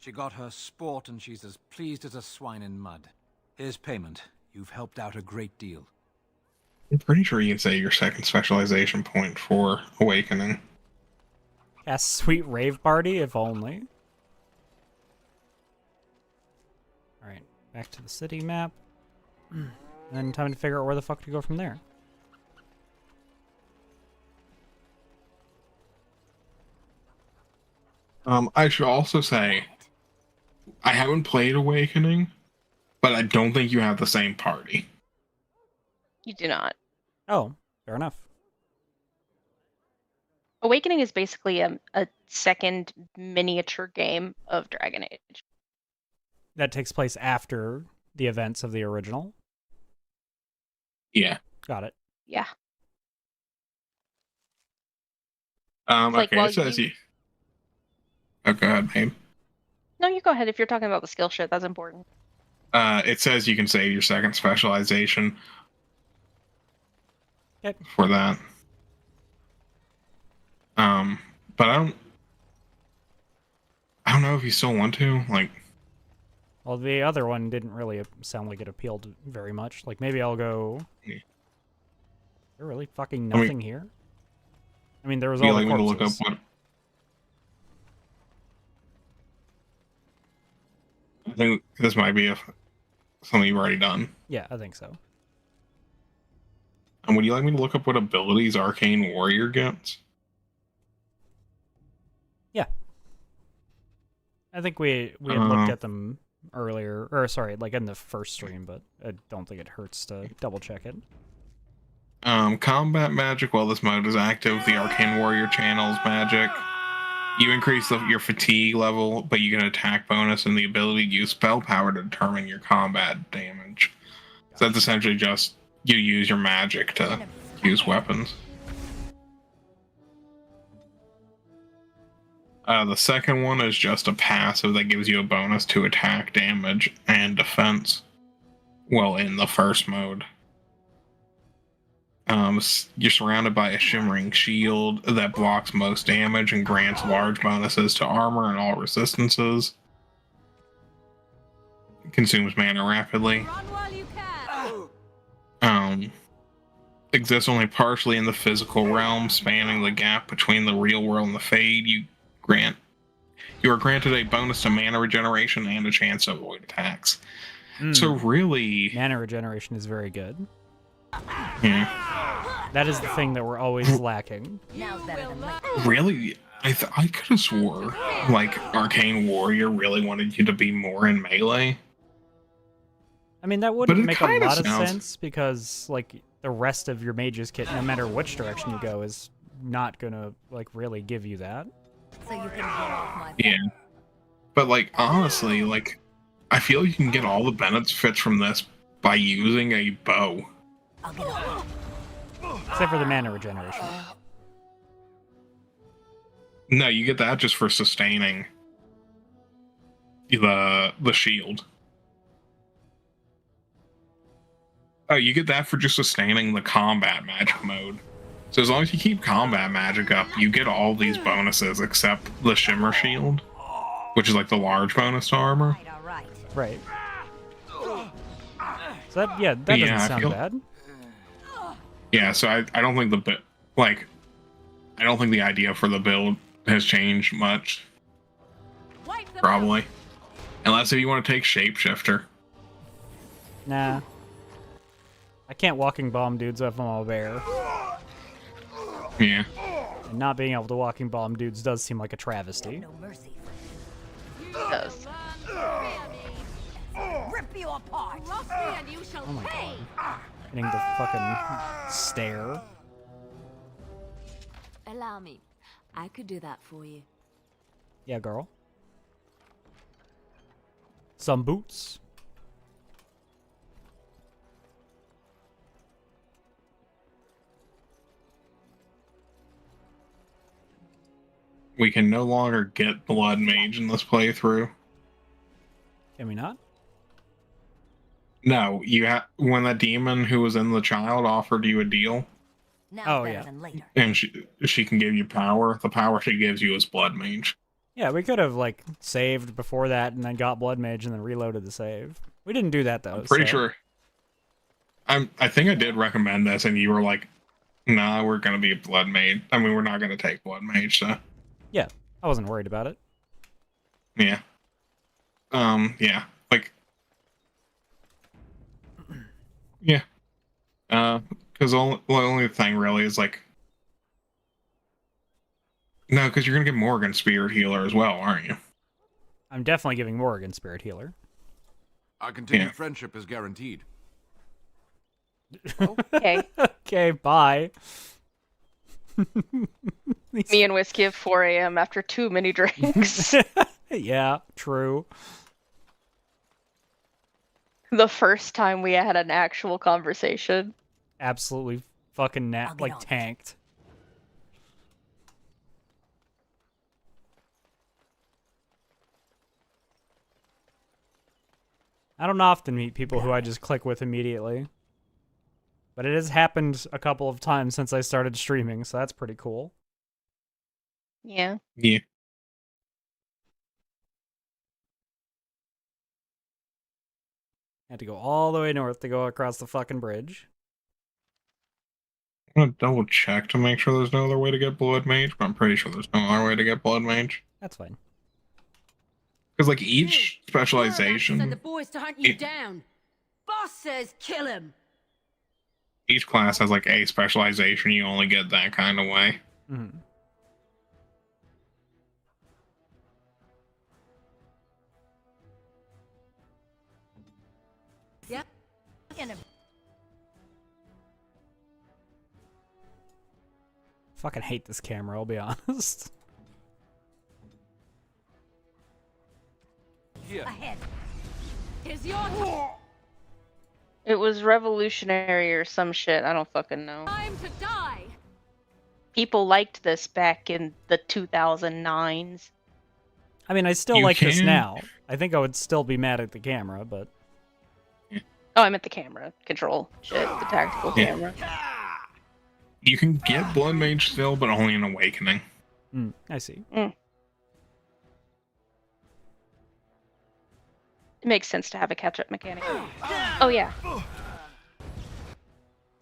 E: She got her sport and she's as pleased as a swine in mud. Here's payment. You've helped out a great deal.
B: I'm pretty sure you can say your second specialization point for Awakening.
A: Cast Sweet Rave Party, if only. Alright, back to the city map. Then time to figure out where the fuck to go from there.
B: I should also say, I haven't played Awakening, but I don't think you have the same party.
C: You do not.
A: Oh, fair enough.
C: Awakening is basically a second miniature game of Dragon Age.
A: That takes place after the events of the original?
B: Yeah.
A: Got it.
C: Yeah.
B: Okay, it says you... Oh, go ahead, babe.
C: No, you go ahead. If you're talking about the skill shit, that's important.
B: It says you can save your second specialization for that. But I don't know if you still want to, like...
A: Well, the other one didn't really sound like it appealed very much. Like, maybe I'll go...
B: Yeah.
A: Is there really fucking nothing here? I mean, there was all the
B: like me to
A: corpses.
B: look up what... I think this might be something you've already done.
A: Yeah, I think so.
B: And would you like me to look up what abilities Arcane Warrior gets?
A: Yeah. I think we had looked at them earlier, or sorry, like in the first stream, but I don't think it hurts to double check it.
B: Combat magic. While this mode is active, the Arcane Warrior channels magic. You increase your fatigue level, but you get an attack bonus and the ability to use spell power to determine your combat damage. So that's essentially just you use your magic to use weapons. The second one is just a passive that gives you a bonus to attack damage and defense. Well, in the first mode. You're surrounded by a shimmering shield that blocks most damage and grants large bonuses to armor and all resistances. Consumes mana rapidly. Exists only partially in the physical realm, spanning the gap between the real world and the Fade. You are granted a bonus to mana regeneration and a chance to avoid attacks. So really,
A: mana regeneration is very good.
B: Yeah.
A: That is the thing that we're always lacking.
B: Really, I could have swore like Arcane Warrior really wanted you to be more in melee.
A: I mean, that wouldn't make a lot of sense because, like, the rest of your mage's kit, no matter which direction you go, is not gonna like really give you that.
J: So you can get off my
B: Yeah. But like honestly, like I feel you can get all the benefits from this by using a bow.
J: I'll get off.
A: Except for the mana regeneration.
B: No, you get that just for sustaining the shield. Oh, you get that for just sustaining the combat magic mode. So as long as you keep combat magic up, you get all these bonuses except the shimmer shield, which is like the large bonus to armor.
A: Right. So that, yeah, that doesn't sound bad.
B: Yeah, so I don't think I don't think the idea for the build has changed much. Probably. Unless if you want to take shapeshifter.
A: Nah. I can't walking bomb dudes if I'm a bear.
B: Yeah.
A: And not being able to walking bomb dudes does seem like a travesty.
C: It does.
J: Rip you apart.
K: And you shall
A: Oh my
K: pay.
A: god. Hitting the fucking stare.
M: Allow me. I could do that for you.
A: Yeah, girl. Some boots.
B: We can no longer get Blood Mage in this playthrough.
A: Can we not?
B: No, when that demon who was in the child offered you a deal.
J: Now
A: Oh, yeah.
J: later.
B: And she can give you power. The power she gives you is Blood Mage.
A: Yeah, we could have like saved before that and then got Blood Mage and then reloaded the save. We didn't do that though.
B: I'm pretty
A: so-
B: sure. I think I did recommend this, and you were like, "Nah, we're gonna be a Blood Mage. I mean, we're not gonna take Blood Mage." So
A: Yeah, I wasn't worried about it.
B: yeah, yeah, like yeah, because the only thing really is like. No, because you're gonna get Morgan Spirit Healer as well, aren't you?
A: I'm definitely giving Morgan Spirit Healer.
E: Our continued friendship is guaranteed.
C: Okay.
A: Okay, bye.
C: Me and Whiskey at 4 a.m. after too many drinks.
A: Yeah, true.
C: The first time we had an actual conversation.
A: Absolutely fucking tanked. I don't often meet people who I just click with immediately. But it has happened a couple of times since I started streaming, so that's pretty cool.
C: Yeah.
B: Yeah.
A: Had to go all the way north to go across the fucking bridge.
B: I'm gonna double check to make sure there's no other way to get Blood Mage, but I'm pretty sure there's no other way to get Blood Mage.
A: That's fine.
B: Because like each specialization,
I: Send the boys to hunt you down. Boss says kill him.
B: each class has like a specialization. You only get that kind of way.
A: Mm-hmm.
J: Yep.
A: Fucking hate this camera, I'll be honest.
E: Here.
J: Ahead.
I: Here's your time
C: It was revolutionary or some shit. I don't fucking know.
I: to die.
C: People liked this back in the 2009s.
A: I mean, I still
B: You
A: like this
B: can-
A: now. I think I would still be mad at the camera, but...
C: Oh, I meant the camera control shit, the tactical
B: Yeah.
C: camera.
B: You can get Blood Mage still, but only in Awakening.
A: I see.
C: It makes sense to have a catch-up mechanic. Oh, yeah.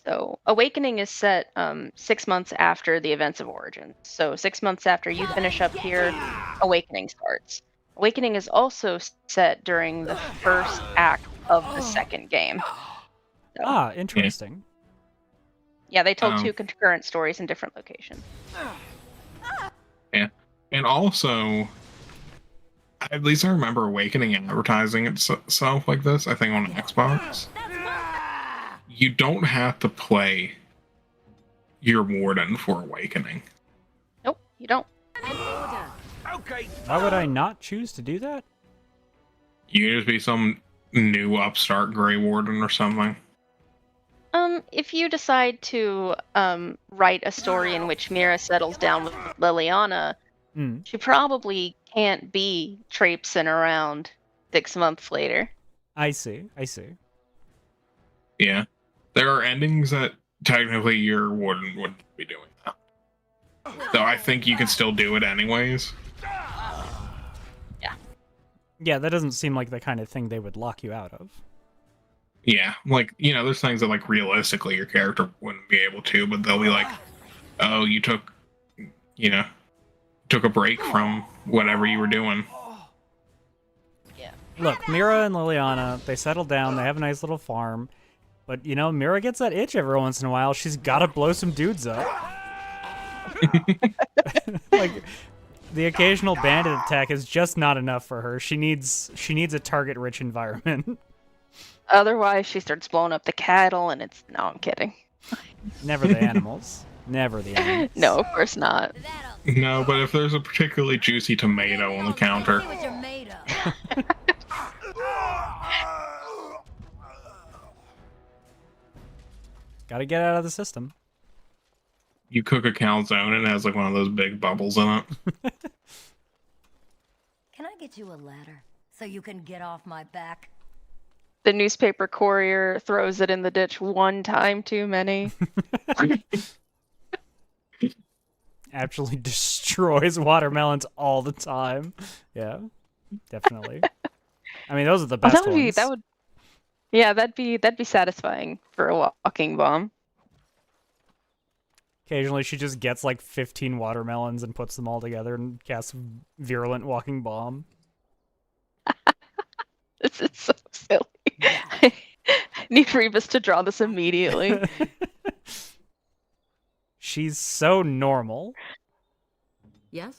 C: So, Awakening is set 6 months after the events of Origins. So, 6 months after you finish up here, Awakening starts. Awakening is also set during the first act of the second game. So,
A: Ah, interesting.
C: yeah, they told two concurrent stories in different locations.
B: Yeah, and also, at least I remember Awakening advertising itself like this. I think on Xbox, you don't have to play your warden for Awakening.
C: Nope, you don't.
H: Okay.
A: Why would I not choose to do that?
B: You can just be some new upstart Grey Warden or something.
C: If you decide to write a story in which Mira settles down with Liliana, she probably can't be traipsing around 6 months later.
A: I see.
B: Yeah. There are endings that technically your warden wouldn't be doing that. So I think you can still do it anyways.
A: Yeah, that doesn't seem like the kind of thing they would lock you out of.
B: Yeah, like, there's things that, like, realistically your character wouldn't be able to, but they'll be like, oh, you took a break from whatever you were doing.
C: Yeah.
A: Look, Mira and Liliana, they settle down, they have a nice little farm, but, Mira gets that itch every once in a while. She's gotta blow some dudes up. Like, the occasional bandit attack is just not enough for her. She needs a target-rich environment.
C: Otherwise, she starts blowing up the cattle, and it's... No, I'm kidding.
A: Never the animals. Never the animals.
C: No, of course not.
B: No, but if there's a particularly juicy tomato on the counter...
A: Gotta get out of the system.
B: You cook a calzone and it has, like, one of those big bubbles in it.
J: Can I get you a ladder so you can get off my back?
C: The newspaper courier throws it in the ditch one time too many.
A: Actually destroys watermelons all the time. Yeah, definitely. I mean, those are the best ones.
C: That'd be satisfying for a walking bomb.
A: Occasionally, she just gets like 15 watermelons and puts them all together and casts virulent walking bomb.
C: This is so silly. I need Rebus to draw this immediately.
A: She's so normal.
I: Yes?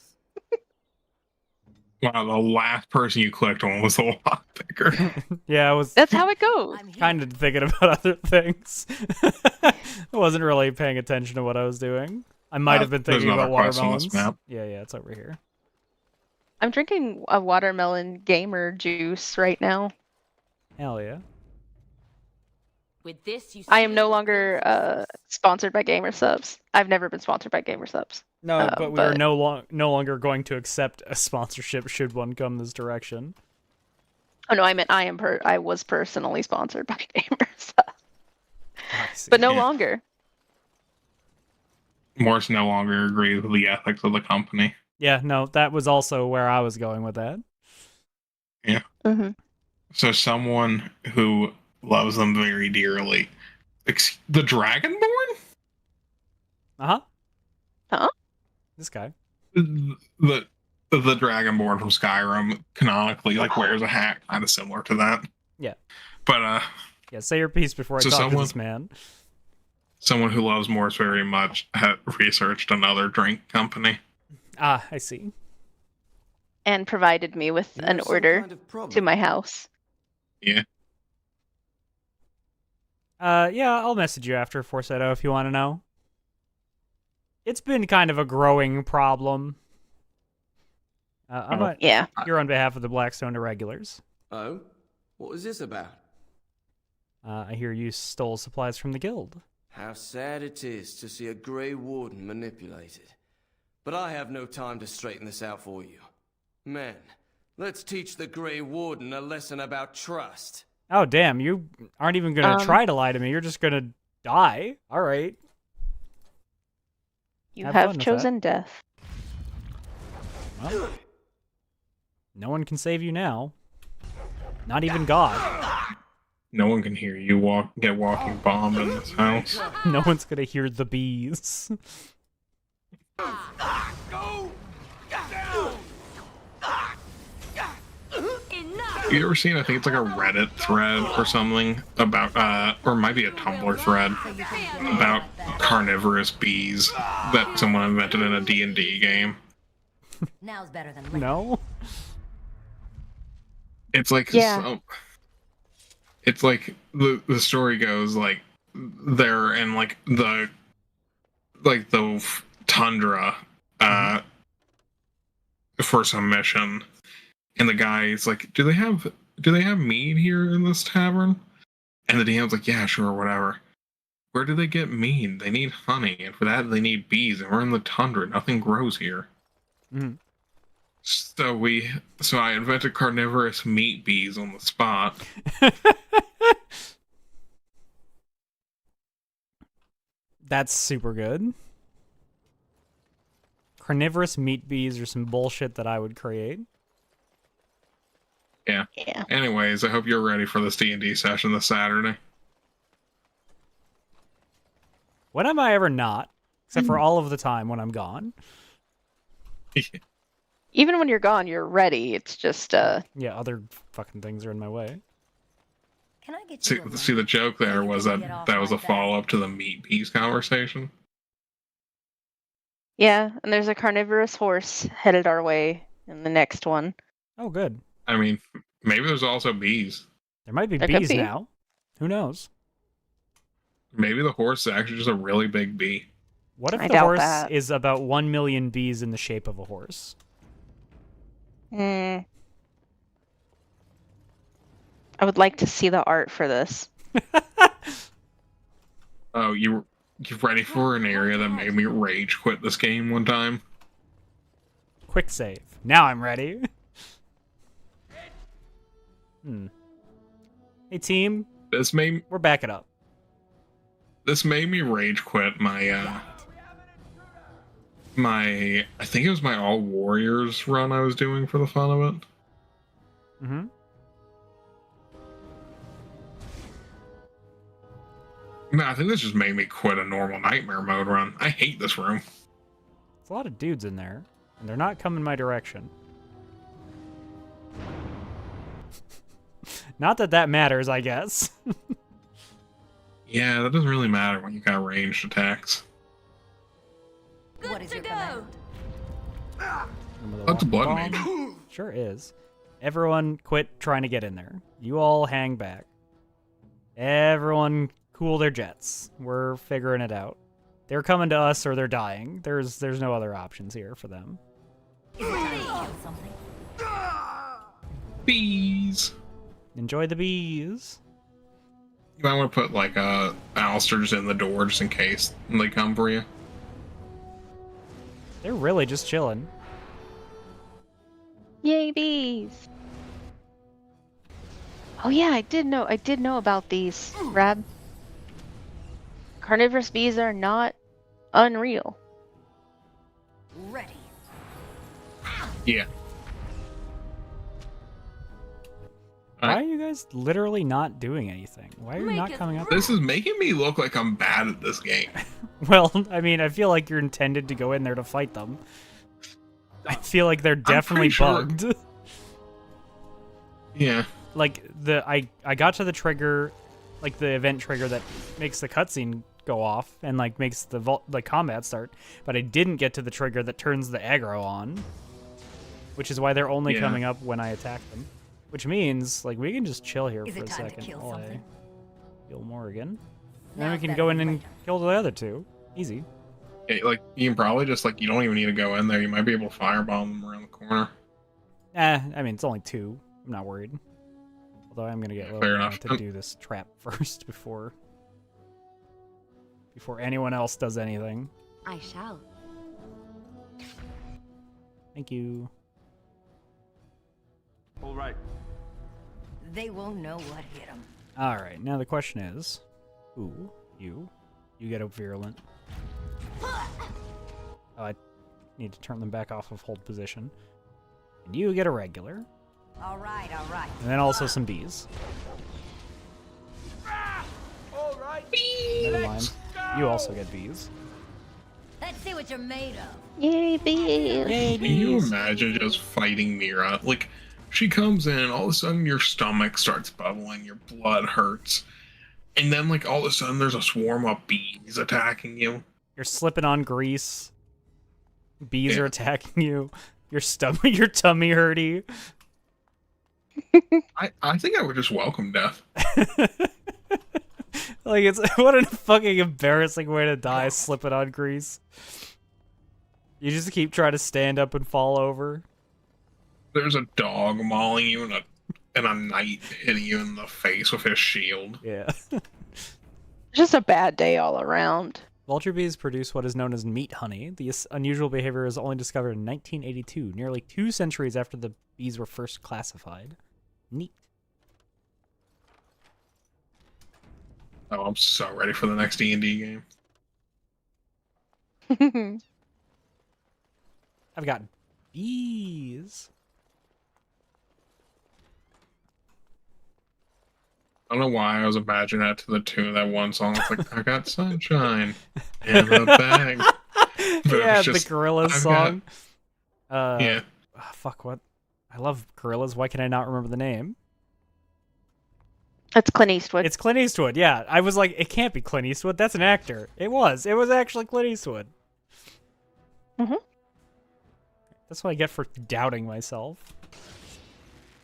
B: Wow, the last person you clicked on was the lockpicker.
A: Yeah, I was...
C: That's how it goes.
A: Kind of thinking about other things. I wasn't really paying attention to what I was doing. I might have been thinking about watermelons. Yeah, it's over here.
C: I'm drinking a watermelon gamer juice right now.
A: Hell yeah.
I: With this, you
C: I am no longer sponsored by Gamer Subs. I've never been sponsored by Gamer Subs.
A: No, but we are no longer going to accept a sponsorship should one come this direction.
C: Oh no, I meant I was personally sponsored by Gamer Subs. But no longer.
B: Morse no longer agrees with the ethics of the company.
A: Yeah, no, that was also where I was going with that.
B: Yeah.
C: Mm-hmm. So
B: someone who loves them very dearly. The Dragonborn?
A: Uh-huh.
C: Huh?
A: This guy.
B: The Dragonborn from Skyrim canonically wears a hat kind of similar to that.
A: Yeah.
B: But
A: yeah, say your piece before I talk to this man.
B: Someone who loves Morse very much had researched another drink company.
A: Ah, I see.
C: And provided me with an order to my house.
B: Yeah.
A: Yeah, I'll message you after Forsetto if you want to know. It's been kind of a growing problem.
C: Yeah.
A: You're on behalf of the Blackstone Irregulars.
N: Oh? What was this about?
A: I hear you stole supplies from the guild.
N: How sad it is to see a Grey Warden manipulated. But I have no time to straighten this out for you. Men, let's teach the Grey Warden a lesson about trust.
A: Oh, damn, you aren't even going to try to lie to me. You're just going to die. All right.
C: You have chosen death.
A: Well, no one can save you now. Not even God.
B: No one can hear you get walking bombed in this house.
A: No one's going to hear the bees.
B: You ever seen, I think it's like a Reddit thread or something about, or it might be a Tumblr thread about carnivorous bees that someone invented in a D&D game?
J: Now's better than later.
A: No?
B: It's like, it's like the story goes like they're in like the tundra for some mission, and the guy's like, do they have mead here in this tavern? And the DM's like, yeah, sure, whatever. Where do they get mead? They need honey, and for that they need bees, and we're in the tundra. Nothing grows here.
A: Mm.
B: So I invented carnivorous meat bees on the spot.
A: That's super good. Carnivorous meat bees are some bullshit that I would create.
B: Yeah.
C: Yeah.
B: Anyways, I hope you're ready for this D&D session this Saturday.
A: When am I ever not? Except for all of the time when I'm gone.
C: Even when you're gone, you're ready. It's just
A: Yeah, other fucking things are in my way.
J: Can I get
B: See, the joke there was that was a follow-up to the meat bees conversation.
C: Yeah, and there's a carnivorous horse headed our way in the next one.
A: Oh, good.
B: I mean, maybe there's also bees.
A: There might be
C: There could
A: bees
C: be.
A: now. Who knows?
B: Maybe the horse is actually just a really big bee.
A: What if
C: I
A: the
C: doubt
A: horse
C: that.
A: is about 1 million bees in the shape of a horse?
C: I would like to see the art for this.
B: Oh, you ready for an area that made me rage quit this game one time?
A: Quick save. Now I'm ready. Hey team, we're backing up.
B: This made me rage quit my I think it was my All Warriors run I was doing for the fun of it.
A: Mm-hmm.
B: No, I think this just made me quit a normal nightmare mode run. I hate this room.
A: There's a lot of dudes in there, and they're not coming my direction. Not that that matters, I guess.
B: Yeah, that doesn't really matter when you got ranged attacks.
J: What is your command?
B: That's a blood mage.
A: Sure is. Everyone quit trying to get in there. You all hang back. Everyone cool their jets. We're figuring it out. They're coming to us or they're dying. There's no other options here for them.
J: Is it time to kill something?
B: Bees.
A: Enjoy the bees.
B: You might want to put like Alistair just in the door just in case they come for you.
A: They're really just chilling.
C: Yay, bees! Oh yeah, I did know about these, Rab. Carnivorous bees are not unreal.
J: Ready.
B: Yeah.
A: Why are you guys literally not doing anything? Why are you not coming up?
B: This is making me look like I'm bad at this game.
A: Well, I mean, I feel like you're intended to go in there to fight them. I feel like they're definitely bugged.
B: Yeah.
A: Like I got to the trigger, like the event trigger that makes the cutscene go off and like makes the combat start, but I didn't get to the trigger that turns the aggro on, which is why they're only coming up when I attack them. Which means like we can just chill here for a second while I heal Morrigan. Then we can go in and kill the other two. Easy.
B: Yeah, like you can probably just like you don't even need to go in there. You might be able to firebomb them around the corner.
A: I mean it's only 2. I'm not worried. Although I'm gonna get
B: Fair enough.
A: to do this trap first before anyone else does anything.
M: I shall.
A: Thank you.
G: All right.
J: They won't know what hit them.
A: All right. Now the question is, you get a virulent. Oh, I need to turn them back off of hold position. And you get a regular.
J: All right, all right.
A: And then also some bees.
H: All right.
A: Never mind. You also get bees.
J: Let's see what you're made of.
C: Yay, bees!
B: Can you imagine just fighting Mira? Like, she comes in, all of a sudden your stomach starts bubbling, your blood hurts. And then, like, all of a sudden there's a swarm of bees attacking you.
A: You're slipping on grease. Bees are attacking you. Your tummy hurty.
B: I think I would just welcome death.
A: Like, it's what a fucking embarrassing way to die, slipping on grease. You just keep trying to stand up and fall over.
B: There's a dog mauling you and a knight hitting you in the face with his shield.
A: Yeah.
C: Just a bad day all around.
A: Vulture bees produce what is known as meat honey. This unusual behavior was only discovered in 1982, nearly 2 centuries after the bees were first classified. Neat.
B: Oh, I'm so ready for the next D&D game.
A: I've got bees.
B: I don't know why I was imagining that to the tune of that one song. It's like, I got sunshine in a bag.
A: Yeah, the Gorillaz song.
B: Yeah.
A: Fuck, what? I love Gorillaz. Why can I not remember the name?
C: It's Clint Eastwood.
A: It's Clint Eastwood, yeah. I was like, it can't be Clint Eastwood. That's an actor. It was. It was actually Clint Eastwood.
C: Mm-hmm.
A: That's what I get for doubting myself.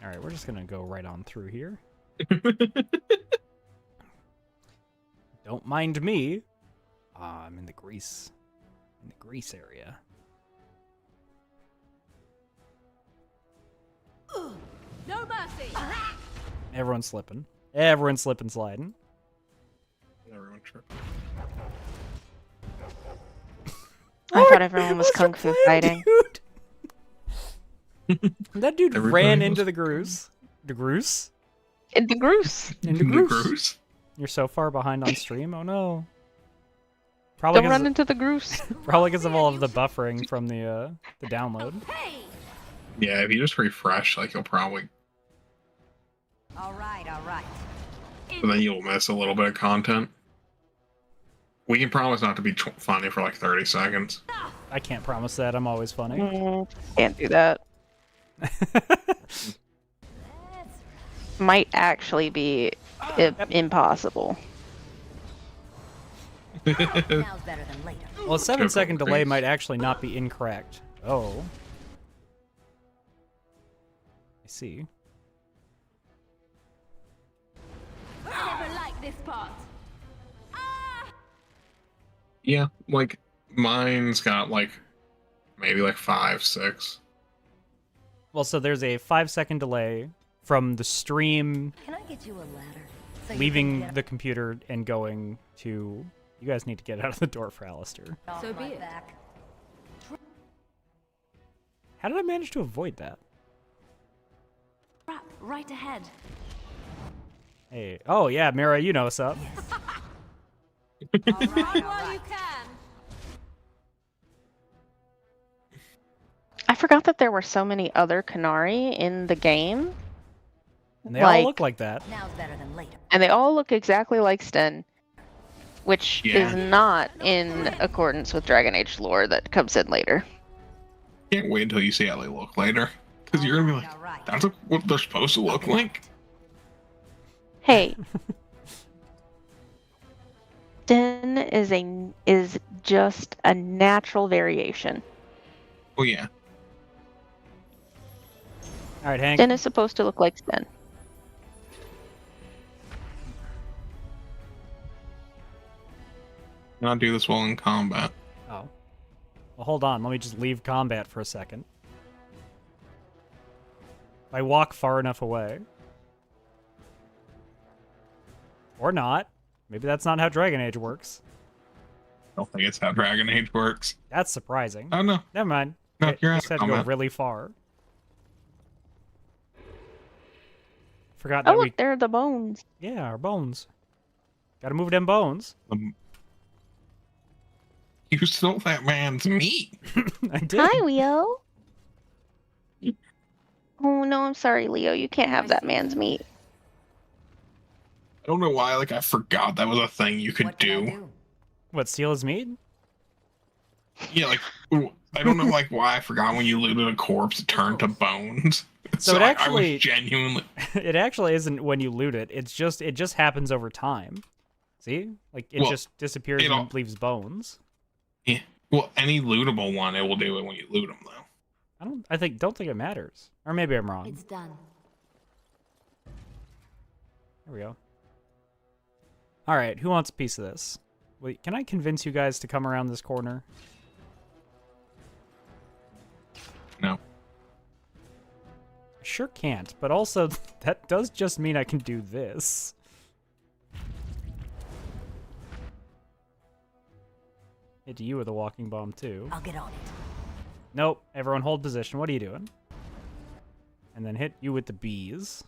A: All right, we're just going to go right on through here. Don't mind me. I'm in the grease. In the grease area.
I: No mercy.
A: Everyone's slipping. Everyone's slipping, sliding.
B: Everyone tripping.
C: I thought everyone was kung fu fighting.
A: That dude ran into the Groose. The Groose?
C: In the Groose.
A: Into Groose. You're so far behind on stream? Oh no.
C: Don't run into the Groose.
A: Probably because of all of the buffering from the download.
B: Yeah, if you just refresh, like, you'll probably...
J: All right, all right.
B: But then you'll miss a little bit of content. We can promise not to be funny for like 30 seconds.
A: I can't promise that. I'm always funny.
C: Can't do that. Might actually be impossible.
J: Now's better than later.
A: Well, a 7-second delay might actually not be incorrect. Oh. I see.
I: I never liked this part.
B: Yeah, like, mine's got like, maybe like 5, 6.
A: Well, so there's a 5-second delay from the stream
J: Can I get you a ladder? So you
A: leaving
J: can get
A: the computer and going to... You guys need to get out of the door for Alistair.
J: off
I: So
J: my
I: be it.
J: back.
A: How did I manage to avoid that?
I: Crap, right ahead.
A: Hey. Oh, yeah, Mira, you know what's up.
J: All right, all
I: While
J: right.
I: you can.
C: I forgot that there were so many other Canary in the game.
A: And they all look like that.
J: Now's better than later.
C: And they all look exactly like Sten, which
B: Yeah.
C: is not in accordance with Dragon Age lore that comes in later.
B: Can't wait until you see how they look later. Because you're gonna be like,
J: All right.
B: that's what they're supposed to look like?
C: Hey. Sten is just a natural variation.
B: Oh yeah.
A: All right, Hank.
C: Sten is supposed to look like Sten.
B: Not do this well in combat.
A: Oh. Well, hold on. Let me just leave combat for a second. If I walk far enough away. Or not. Maybe that's not how Dragon Age works.
B: I don't think it's how Dragon Age works.
A: That's surprising.
B: Oh no.
A: Never mind.
B: No,
A: I
B: you're
A: just
B: out
A: had
B: of
A: to go
B: combat.
A: really far. Forgot
C: Oh,
A: that we...
C: look, there are the bones.
A: Yeah, our bones. Gotta move them bones.
B: You stole that man's meat.
A: I did.
C: Hi, Leo. Oh, no, I'm sorry, Leo. You can't have that man's meat.
B: I don't know why, like, I forgot that was a thing you could
J: What can I
B: do.
J: do?
A: What, steal his meat?
B: Yeah, like, I don't know, like, why I forgot when you looted a corpse, it turned to bones.
A: So it
B: like,
A: actually-
B: I was genuinely...
A: It actually isn't when you loot it. It just happens over time. See? Like, it
B: Well,
A: just disappears
B: it all-
A: and leaves bones.
B: Yeah. Well, any lootable one, it will do it when you loot them, though.
A: Don't think it matters. Or maybe I'm wrong.
I: It's done.
A: There we go. All right, who wants a piece of this? Wait, can I convince you guys to come around this corner?
B: No.
A: Sure can't, but also that does just mean I can do this. Hit you with a walking bomb too.
J: I'll get on it.
A: Nope, everyone hold position. What are you doing? And then hit you with the bees.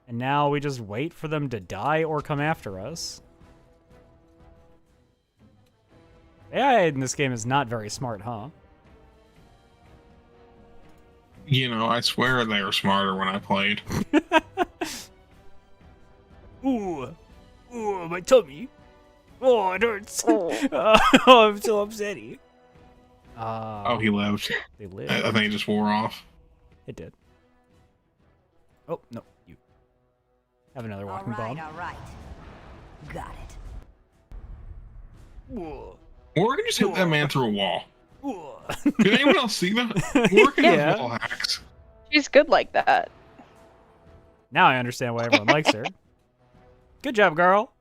A: And now we just wait for them to die or come after us. AI in this game is not very smart, huh?
B: You know, I swear they were smarter when I played.
A: Ooh, my tummy. Oh, it hurts. Oh, I'm so upsetty.
B: Oh, he lived.
A: They lived.
B: I think he just wore off.
A: It did. Oh, no, you. Have another walking bomb.
J: All right. Got it.
B: Morgan just hit that man through a wall. Did anyone else see that? Morgan has wall hacks.
C: She's good like that.
A: Now I understand why everyone likes her. Good job, girl.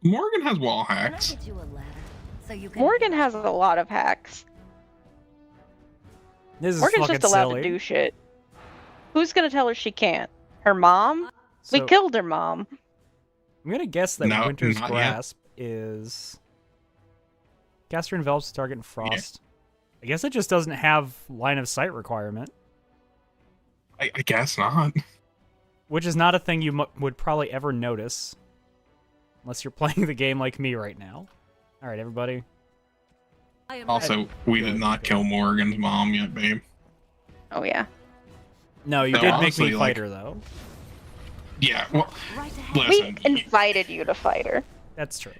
B: Morgan has wall hacks.
J: Can I get you a ladder so you can
C: Morgan has a lot of hacks.
A: This is
C: Morgan's
A: fucking
C: just allowed
A: silly.
C: to do shit. Who's gonna tell her she can't? Her mom? We
A: So-
C: killed her mom.
A: I'm gonna guess that
B: No,
A: Winter's
B: not yet.
A: Grasp is... Caster envelops the target in frost. I guess it just doesn't have line of sight requirement.
B: I guess not.
A: Which is not a thing you would probably ever notice. Unless you're playing the game like me right now. Alright, everybody.
B: Also, we did not kill Morgan's mom yet, babe.
C: Oh yeah.
A: No, you
B: No,
A: did make
B: honestly,
A: me
B: like-
A: fight her, though.
B: Yeah, well,
C: We
B: listen,
C: invited you to fight her.
A: That's true.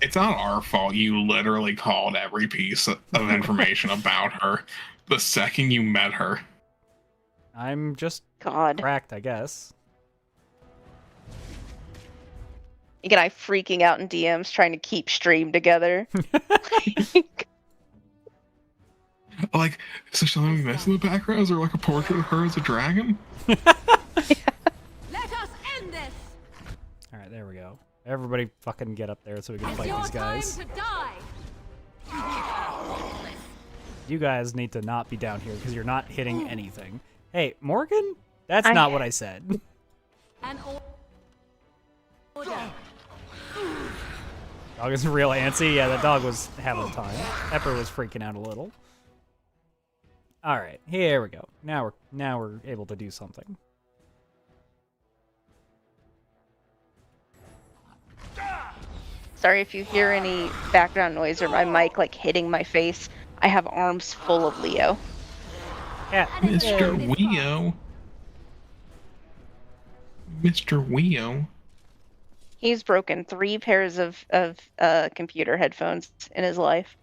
B: it's not our fault. You literally called every piece of information about her the second you met her.
A: I'm just
C: God.
A: cracked, I guess.
C: You and I freaking out in DMs trying to keep stream together.
B: Like, is there something we missed in the background? Is there like a portrait of her as a dragon?
I: Let us end this.
A: Alright, there we go. Everybody fucking get up there so we can fight these guys.
I: Time to die.
A: You guys need to not be down here because you're not hitting anything. Hey, Morgan? That's not what I said.
I: An order.
A: Dog is real antsy. Yeah, the dog was having a time. Pepper was freaking out a little. All right, here we go. Now we're able to do something.
C: Sorry if you hear any background noise or my mic like hitting my face. I have arms full of Leo.
A: Yeah,
B: Mr. Weo. Mr. Weo.
C: He's broken 3 pairs of computer headphones in his life.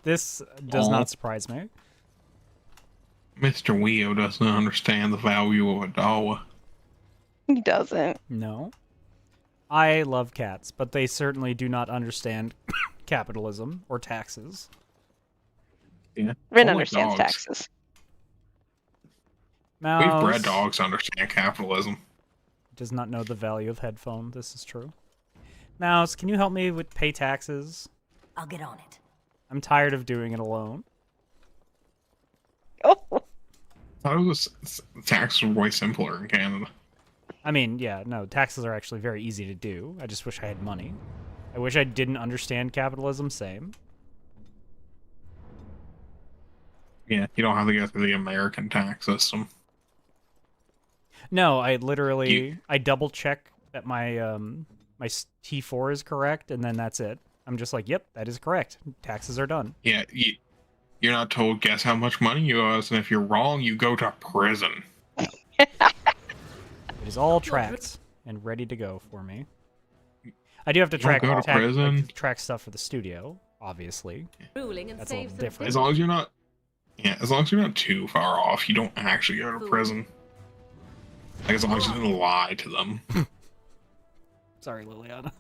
A: This does not surprise me.
B: Mr. Weo doesn't understand the value of a dollar.
C: He doesn't.
A: No. I love cats, but they certainly do not understand capitalism or taxes.
B: Yeah.
C: Rin
B: Only
C: understands
B: dogs.
C: taxes.
B: We've
A: Mouse
B: bred dogs to understand capitalism.
A: does not know the value of headphone. This is true. Mouse, can you help me with pay taxes?
J: I'll get on it.
A: I'm tired of doing it alone.
C: Oh.
B: Taxes were way simpler in Canada.
A: I mean, yeah, no, taxes are actually very easy to do. I just wish I had money. I wish I didn't understand capitalism, same.
B: Yeah, you don't have to go through the American tax system.
A: No, I literally, I double check that my my T4 is correct, and then that's it. I'm just like, yep, that is correct. Taxes are done.
B: Yeah, you're not told, guess how much money you owe us, and if you're wrong, you go to prison.
A: It is all tracked and ready to go for me. I do have to
B: You don't
A: track
B: go to prison.
A: track stuff for the studio, obviously.
I: Ruling and
A: That's a
I: save
A: little
I: some
A: different.
B: As long as you're not, as long as you're not too far off, you don't actually go to prison. Like, as long as you didn't lie to them.
A: Sorry, Liliana.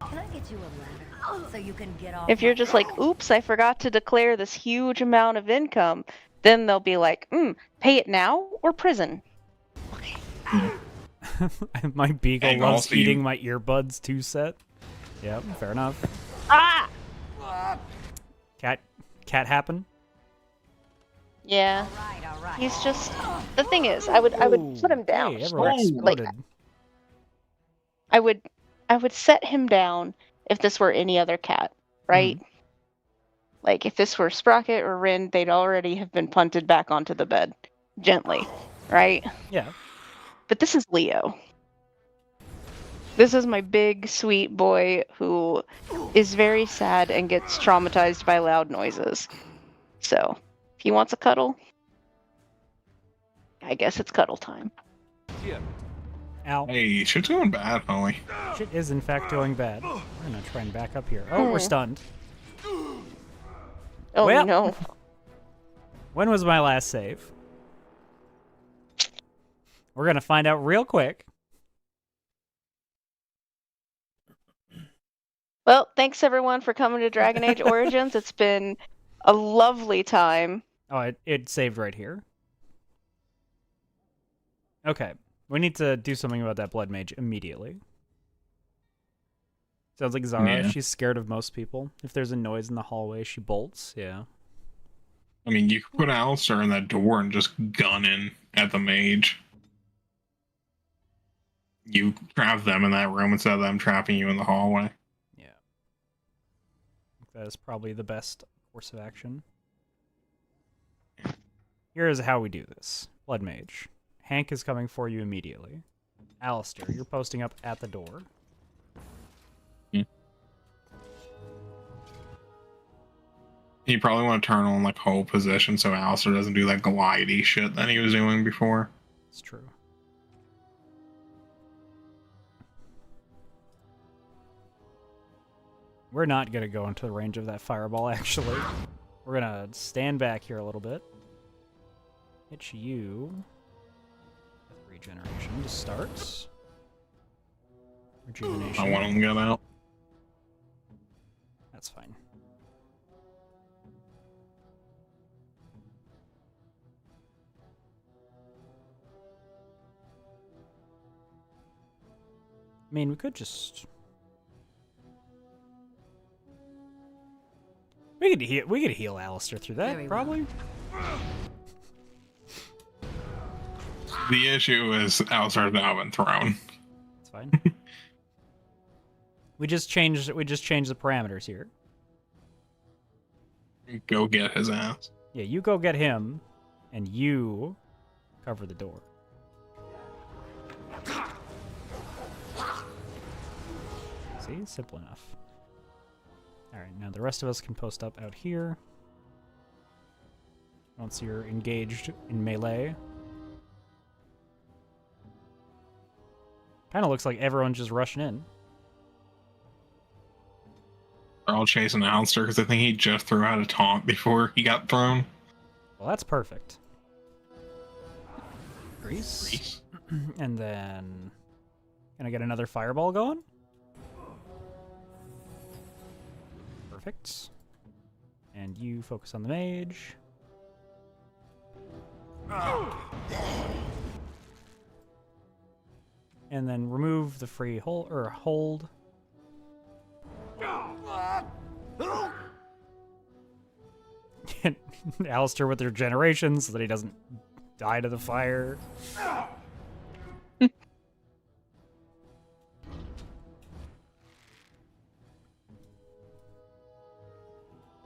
J: Can I get you a ladder so you can get off?
C: If you're just like, oops, I forgot to declare this huge amount of income, then they'll be like, pay it now or prison.
A: My beagle
B: And
A: loves
B: also
A: eating
B: you-
A: my earbuds too set. Yep, fair enough.
C: Ah!
A: Cat happen?
C: Yeah. He's just the thing is, I would put him down.
A: Hey, everyone
C: Like,
A: exploded.
C: I would set him down if this were any other cat, right? Like if this were Sprocket or Rin, they'd already have been punted back onto the bed gently, right?
A: Yeah.
C: But this is Leo. This is my big sweet boy who is very sad and gets traumatized by loud noises. So, if he wants a cuddle, I guess it's cuddle time.
A: Ow.
B: Hey, shit's going bad, Holly.
A: Shit is in fact going bad. We're gonna try and back up here. Oh, we're stunned.
C: Oh
A: Well,
C: no.
A: When was my last save? We're gonna find out real quick.
C: Well, thanks everyone for coming to Dragon Age Origins. It's been a lovely time.
A: Oh, it saved right here. Okay. We need to do something about that blood mage immediately. Sounds like Zara.
B: Yeah.
A: She's scared of most people. If there's a noise in the hallway, she bolts. Yeah.
B: I mean, you could put Alistair in that door and just gun in at the mage. You trap them in that room instead of them trapping you in the hallway.
A: That is probably the best course of action. Here is how we do this. Blood Mage. Hank is coming for you immediately. Alistair, you're posting up at the door.
B: You probably want to turn on like hold position so Alistair doesn't do that glidey shit that he was doing before.
A: It's true. We're not going to go into the range of that fireball, actually. We're going to stand back here a little bit. Hit you with regeneration to start. Rejuvenation.
B: I want him to get out.
A: That's fine. I mean, we could just... We could heal Alistair through that,
I: Very
A: probably.
B: The issue is Alistair's now been thrown.
A: It's fine. we just changed the parameters here.
B: Go get his ass.
A: Yeah, you go get him, and you cover the door. See? Simple enough. Alright, now the rest of us can post up out here. Once you're engaged in melee. Kinda looks like everyone's just rushing in.
B: They're all chasing Alistair because I think he just threw out a taunt before he got thrown.
A: Well, that's perfect. Grease. And then... Can I get another fireball going? Perfect. And you focus on the mage. And then remove the free hold. Alistair with their regeneration so that he doesn't die to the fire.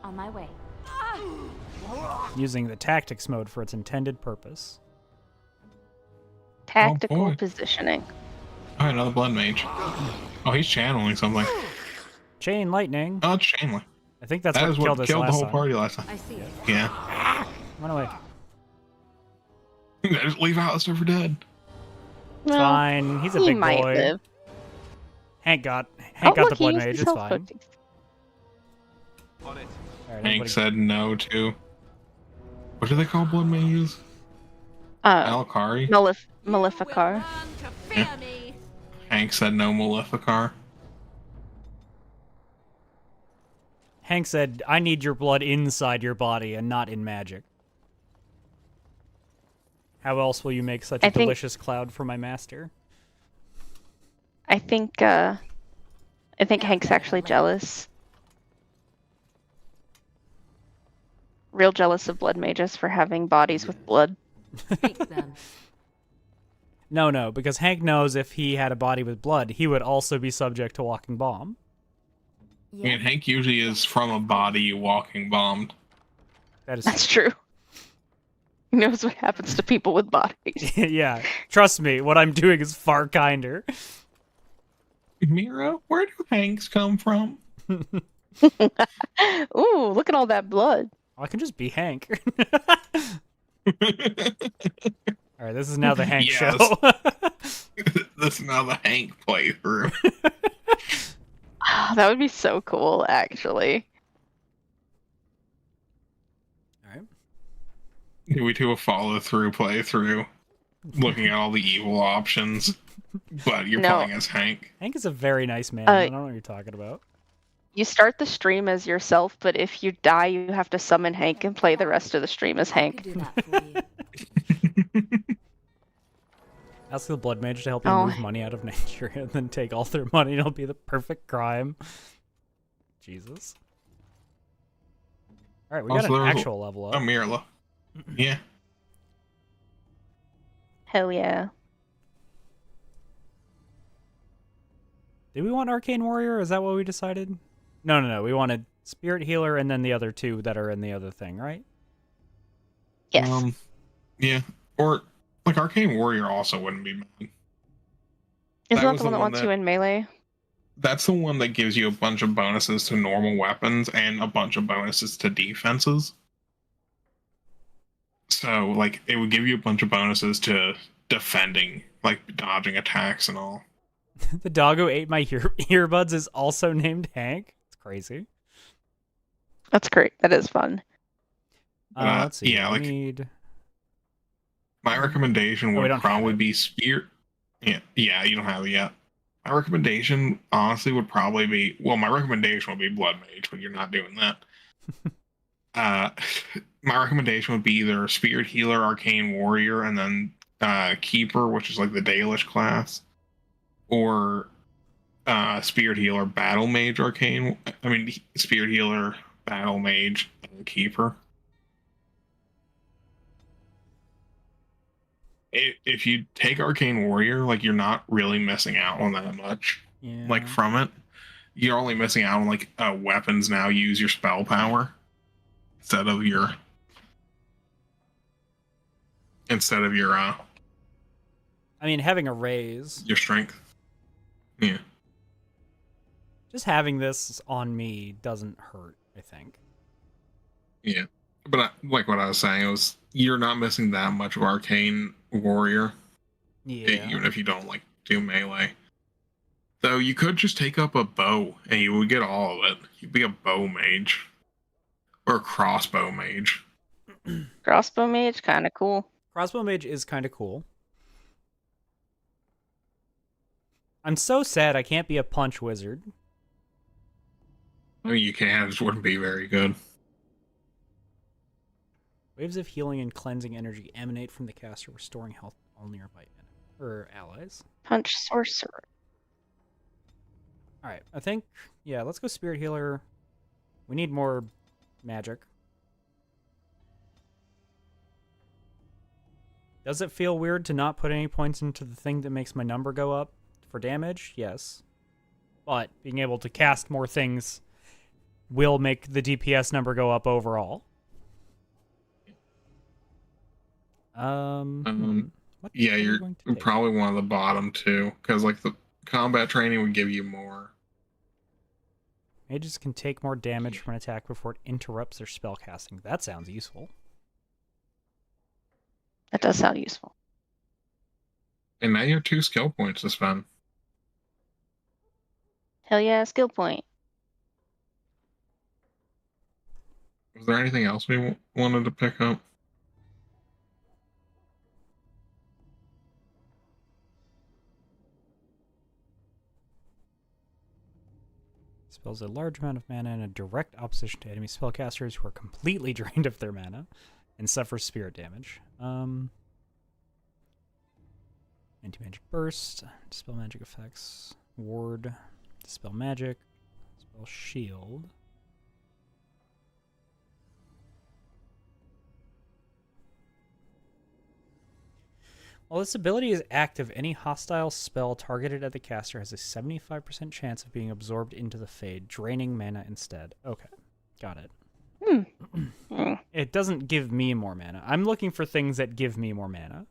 D: On my way.
A: Using the tactics mode for its intended purpose.
C: Tactical
B: boy.
C: positioning.
B: Oh, another blood mage. Oh, he's channeling something.
A: Chain lightning.
B: Oh, it's channeling.
A: I think that's
B: That
A: what
B: is
A: killed
B: what
A: us
B: killed the
A: last
B: whole
A: time.
B: party last time.
I: I see it.
B: Yeah.
A: Run away.
B: Just leave Alistair for dead.
C: Well,
A: Fine. He's a
C: he
A: big
C: might
A: boy.
C: live.
A: Hank got
C: Oh,
A: the
C: look, he
A: blood
C: used
A: mage.
C: his
A: It's
C: health
A: fine.
C: potions.
E: On it.
A: All right,
B: Hank
A: everybody-
B: said no to. What do they call blood mages?
C: Uh,
B: Alkari?
C: Maleficar.
B: Yeah. Hank said no Maleficar.
A: Hank said, "I need your blood inside your body and not in magic." How else will you make such
C: I
A: a
C: think-
A: delicious cloud for my master?
C: I think Hank's actually jealous. Real jealous of blood mages for having bodies with blood.
A: No, because Hank knows if he had a body with blood, he would also be subject to walking bomb.
B: I mean, Hank usually is from a body walking bombed.
C: That's true. He knows what happens to people with bodies.
A: Yeah, trust me, what I'm doing is far kinder.
B: Mira, where do Hanks come from?
C: Ooh, look at all that blood.
A: I can just be Hank. Alright, this is now the Hank show.
B: This is now the Hank playthrough.
C: That would be so cool, actually.
A: Alright.
B: We do a follow-through playthrough, looking at all the evil options, but you're playing as Hank.
A: Hank is a very nice man. I don't know what you're talking about.
C: You start the stream as yourself, but if you die, you have to summon Hank and play the rest of the stream as Hank.
A: Ask the blood mage to help you move money out of Nigeria and then take all their money. It'll be the perfect crime. Jesus. Alright, we got an actual level up.
B: Oh, Mirla. Yeah.
C: Hell yeah.
A: Did we want Arcane Warrior? Is that what we decided? No. We wanted Spirit Healer and then the other two that are in the other thing, right?
C: Yes.
B: Yeah. Or, like, Arcane Warrior also wouldn't be bad.
C: Isn't that the one that wants you in melee?
B: That's the one that gives you a bunch of bonuses to normal weapons and a bunch of bonuses to defenses. So, like, it would give you a bunch of bonuses to defending, like dodging attacks and all.
A: The dog who ate my earbuds is also named Hank. It's crazy.
C: That's great. That is fun.
A: Let's see.
B: Yeah,
A: we
B: like
A: need...
B: my recommendation would
A: don't
B: probably be Spear. Yeah, you don't have it yet. My recommendation, honestly, would probably be my recommendation would be Blood Mage, but you're not doing that. My recommendation would be either Spirit Healer, Arcane Warrior, and then Keeper, which is like the Dalish class, or Spirit Healer, Battle Mage, Spirit Healer, Battle Mage, and Keeper. If you take Arcane Warrior, like, you're not really missing out on that much.
A: Yeah.
B: Like, from it, you're only missing out on, like, weapons now use your spell power instead of your
A: I mean, having a raise.
B: your strength. Yeah.
A: Just having this on me doesn't hurt, I think.
B: Yeah. But like what I was saying, you're not missing that much of Arcane Warrior.
A: Yeah.
B: Even if you don't, like, do melee. Though you could just take up a bow and you would get all of it. You'd be a bow mage. Or a crossbow mage.
C: Crossbow mage, kind of cool.
A: Crossbow mage is kind of cool. I'm so sad I can't be a punch wizard.
B: I mean, you can, it just wouldn't be very good.
A: Waves of healing and cleansing energy emanate from the caster, restoring health to all nearby allies.
C: Punch sorcerer.
A: Alright, I think, let's go Spirit Healer. We need more magic. Does it feel weird to not put any points into the thing that makes my number go up for damage? Yes. But being able to cast more things will make the DPS number go up overall.
B: Yeah, you're probably one of the bottom two, because, like, the combat training would give you more.
A: Mages can take more damage from an attack before it interrupts their spell casting. That sounds useful.
C: That does sound useful.
B: And now you have 2 skill points to spend.
C: Hell yeah, skill point.
B: Was there anything else we wanted to pick up?
A: Spells a large amount of mana in a direct opposition to enemy spellcasters who are completely drained of their mana and suffer spirit damage. Anti-magic burst, dispel magic effects, ward, dispel magic, dispel shield. While this ability is active, any hostile spell targeted at the caster has a 75% chance of being absorbed into the Fade, draining mana instead. Okay, got it. It doesn't give me more mana. I'm looking for things that give me more mana.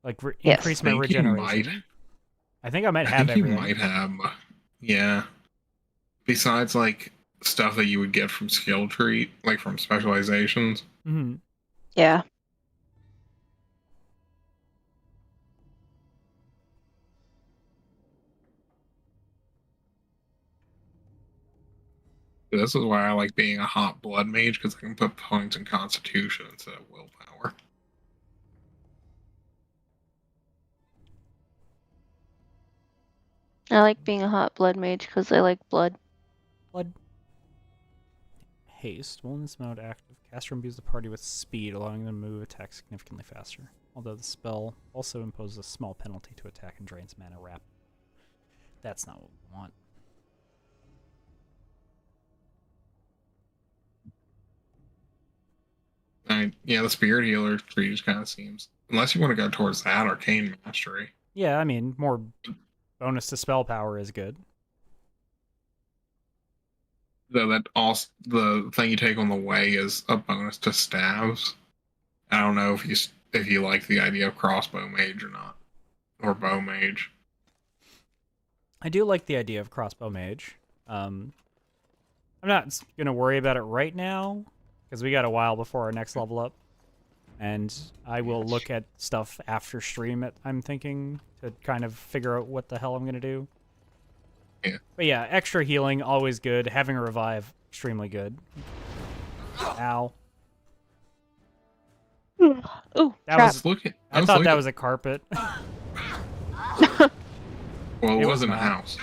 A: Like increase my regeneration. I think I might have everything.
B: You might have, yeah. Besides, like, stuff that you would get from skill tree, like from specializations.
A: Mm-hmm.
C: Yeah.
B: This is why I like being a hot blood mage, because I can put points in constitution instead of willpower.
C: I like being a hot blood mage because I like blood.
A: Haste. While in this mode active, caster imbues the party with speed, allowing them to move attacks significantly faster. Although the spell also imposes a small penalty to attack and drains mana rapidly. That's not what we want.
B: Yeah, the spirit healer tree just kind of seems, unless you want to go towards that arcane mastery.
A: Yeah, I mean, more bonus to spell power is good.
B: Though that also, the thing you take on the way is a bonus to stabs. I don't know if you like the idea of crossbow mage or not, or bow mage.
A: I do like the idea of crossbow mage. I'm not gonna worry about it right now, because we got a while before our next level up. And I will look at stuff after stream, I'm thinking, to kind of figure out what the hell I'm going to do.
B: Yeah.
A: But yeah, extra healing, always good. Having a revive, extremely good. Ow.
C: Ooh,
A: that
C: trap.
A: was, I thought that was a carpet.
B: Well, it wasn't a house.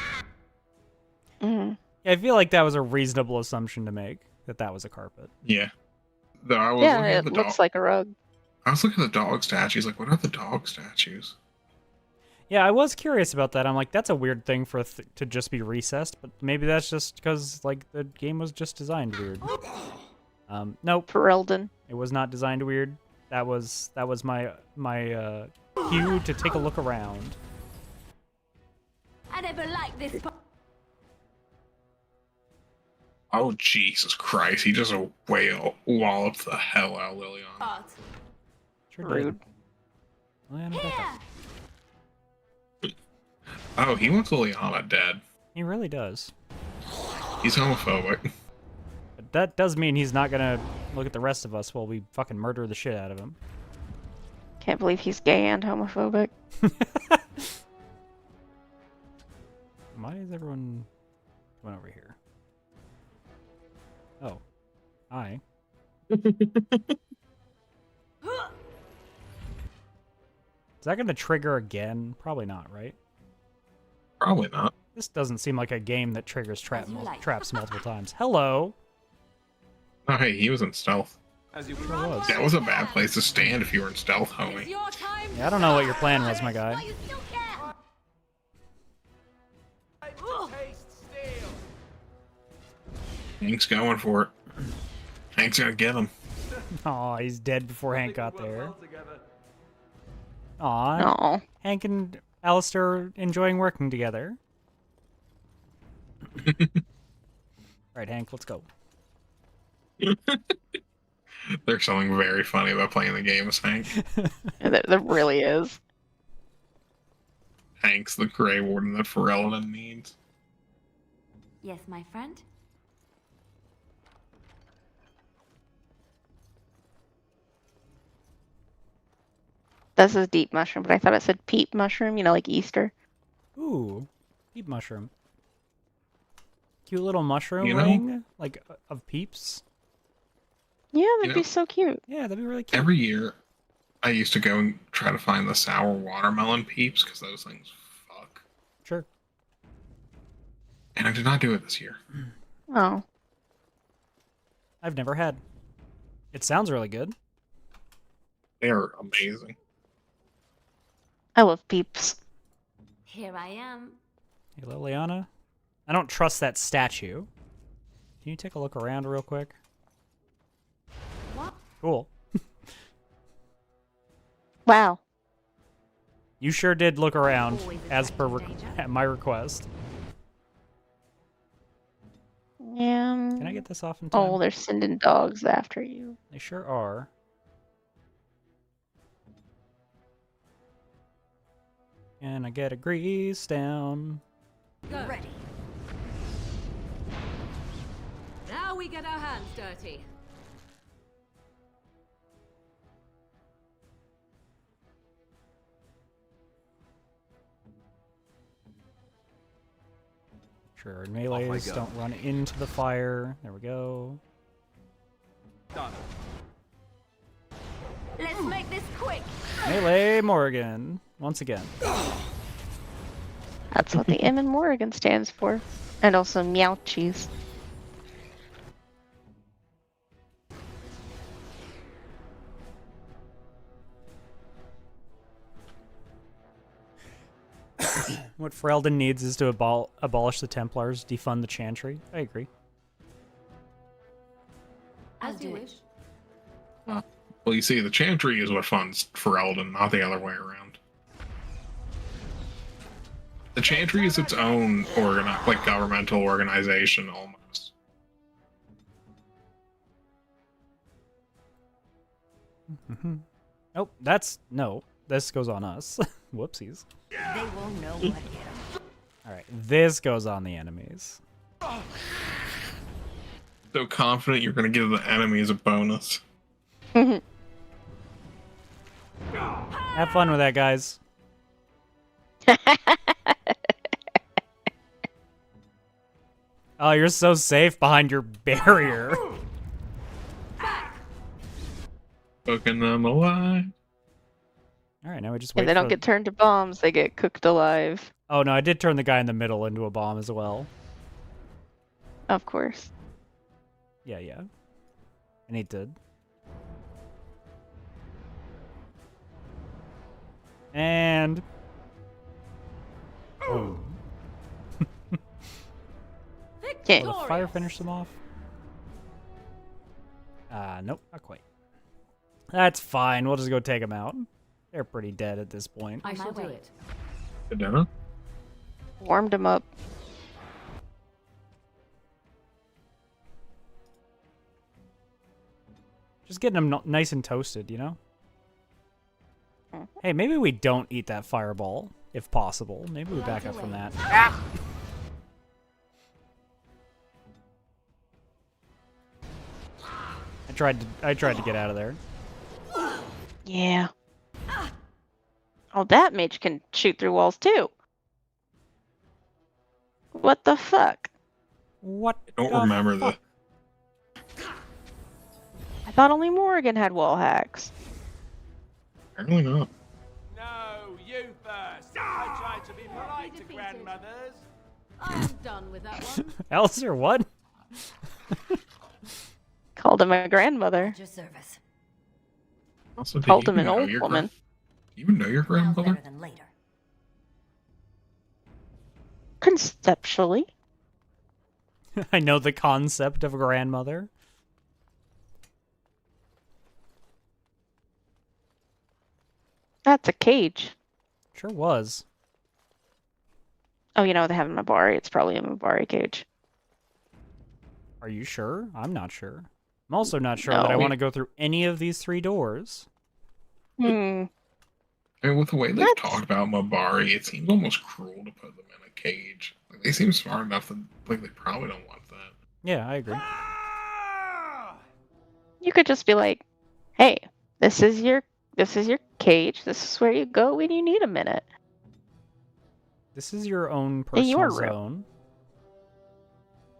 C: Mm-hmm.
A: Yeah, I feel like that was a reasonable assumption to make, that was a carpet.
B: Yeah. Though I was
C: Yeah,
B: looking at
C: it
B: the
C: looks like a rug.
B: I was looking at the dog statues, like, what are the dog statues?
A: Yeah, I was curious about that. I'm like, that's a weird thing for to just be recessed, but maybe that's just because, like, the game was just designed weird. Nope.
C: Ferelden.
A: It was not designed weird. That was my cue to take a look around.
D: I never liked this.
B: Oh, Jesus Christ, he just walloped the hell out of Liliana.
A: Sure
C: Rude.
A: Liliana got that.
B: Oh, he wants Liliana dead.
A: He really does.
B: He's homophobic.
A: But that does mean he's not gonna look at the rest of us while we fucking murder the shit out of him.
C: Can't believe he's gay and homophobic.
A: Why is everyone coming over here? Oh. Hi. Is that going to trigger again? Probably not, right?
B: Probably not.
A: This doesn't seem like a game that triggers traps multiple times. Hello.
B: Oh, hey, he was in stealth.
A: Sure was.
B: That was a bad place to stand if you were in stealth, homie.
A: Yeah, I don't know what your plan was, my guy.
B: Hank's going for it. Hank's gonna get him.
A: Aw, he's dead before Hank got there. Aw.
C: No.
A: Hank and Alistair are enjoying working together. Right, Hank, let's go.
B: There's something very funny about playing the game as Hank.
C: There really is.
B: Hank's the Grey Warden that Ferelden needs.
D: Yes, my friend?
C: This is deep mushroom, but I thought it said peep mushroom, like Easter.
A: Ooh, peep mushroom. Cute little mushroom
B: You know?
A: ring, like, of peeps.
C: Yeah, that'd be so cute.
A: Yeah, that'd be really cute.
B: Every year, I used to go and try to find the sour watermelon peeps, because those things fuck.
A: Sure.
B: And I did not do it this year.
C: Oh.
A: I've never had. It sounds really good.
B: They are amazing.
C: I love peeps.
M: Here I am.
A: Hey, Liliana. I don't trust that statue. Can you take a look around real quick?
M: What?
A: Cool.
C: Wow.
A: You sure did look around,
M: Always
A: as per
M: danger.
A: my request.
C: Yeah.
A: Can I get this off in time?
C: Oh, they're sending dogs after you.
A: They sure are. Can I get a grease down?
I: Go.
J: Ready.
I: Now we get our hands dirty.
A: Sure, melees don't run into the fire. There we go.
E: Done.
J: Let's make this quick.
A: Melee Morgan, once again.
C: That's what the M in Morrigan stands for. And also meow cheese.
A: What Ferelden needs is to abolish the Templars, defund the Chantry. I agree.
D: As you wish.
B: Well, you see, the Chantry is what funds Ferelden, not the other way around. The Chantry is its own governmental organization almost.
A: Oh, no. This goes on us. Whoopsies.
J: They will know what hit 'em.
A: Alright, this goes on the enemies.
B: So confident you're going to give the enemies a bonus.
A: Have fun with that, guys. Oh, you're so safe behind your barrier.
B: Cooking them alive.
A: Alright, now we just wait
C: If they don't
A: for...
C: get turned to bombs, they get cooked alive.
A: Oh, no, I did turn the guy in the middle into a bomb as well.
C: Of course.
A: Yeah. And he did. And... Oh.
C: Okay.
A: Will the fire finish them off? Nope, not quite. That's fine, we'll just go take them out. They're pretty dead at this point.
D: I shall do it.
B: Good dinner.
C: Warmed them up.
A: Just getting them nice and toasted, you know? Hey, maybe we don't eat that fireball, if possible. Maybe we back up from that. I tried to get out of there.
C: Yeah. Oh, that mage can shoot through walls too. What the fuck?
A: What?
B: I don't remember the.
C: I thought only Morrigan had wall hacks.
B: Apparently not.
H: No, you first. I tried to be polite to grandmothers.
I: I'm done with that one.
A: Alistair, what?
C: Called him a grandmother.
J: Your service.
B: Also, did
C: Called
B: you
C: him an
B: know
C: old
B: your
C: woman.
B: You even know your
J: Now
B: grandmother?
J: better than later.
C: Conceptually.
A: I know the concept of a grandmother.
C: That's a cage.
A: Sure was.
C: Oh, you know, they have a Mabari. It's probably a Mabari cage.
A: Are you sure? I'm not sure. I'm also not sure that I
C: No.
A: want to go through any of these 3 doors.
C: Hmm.
B: And with the way they've
C: What?
B: talked about Mabari, it seems almost cruel to put them in a cage. Like, they seem smart enough that they probably don't want that.
A: Yeah, I agree.
C: You could just be like, "Hey, this is your cage. This is where you go when you need a minute."
A: This is your own
C: In
A: personal
C: your room.
A: zone.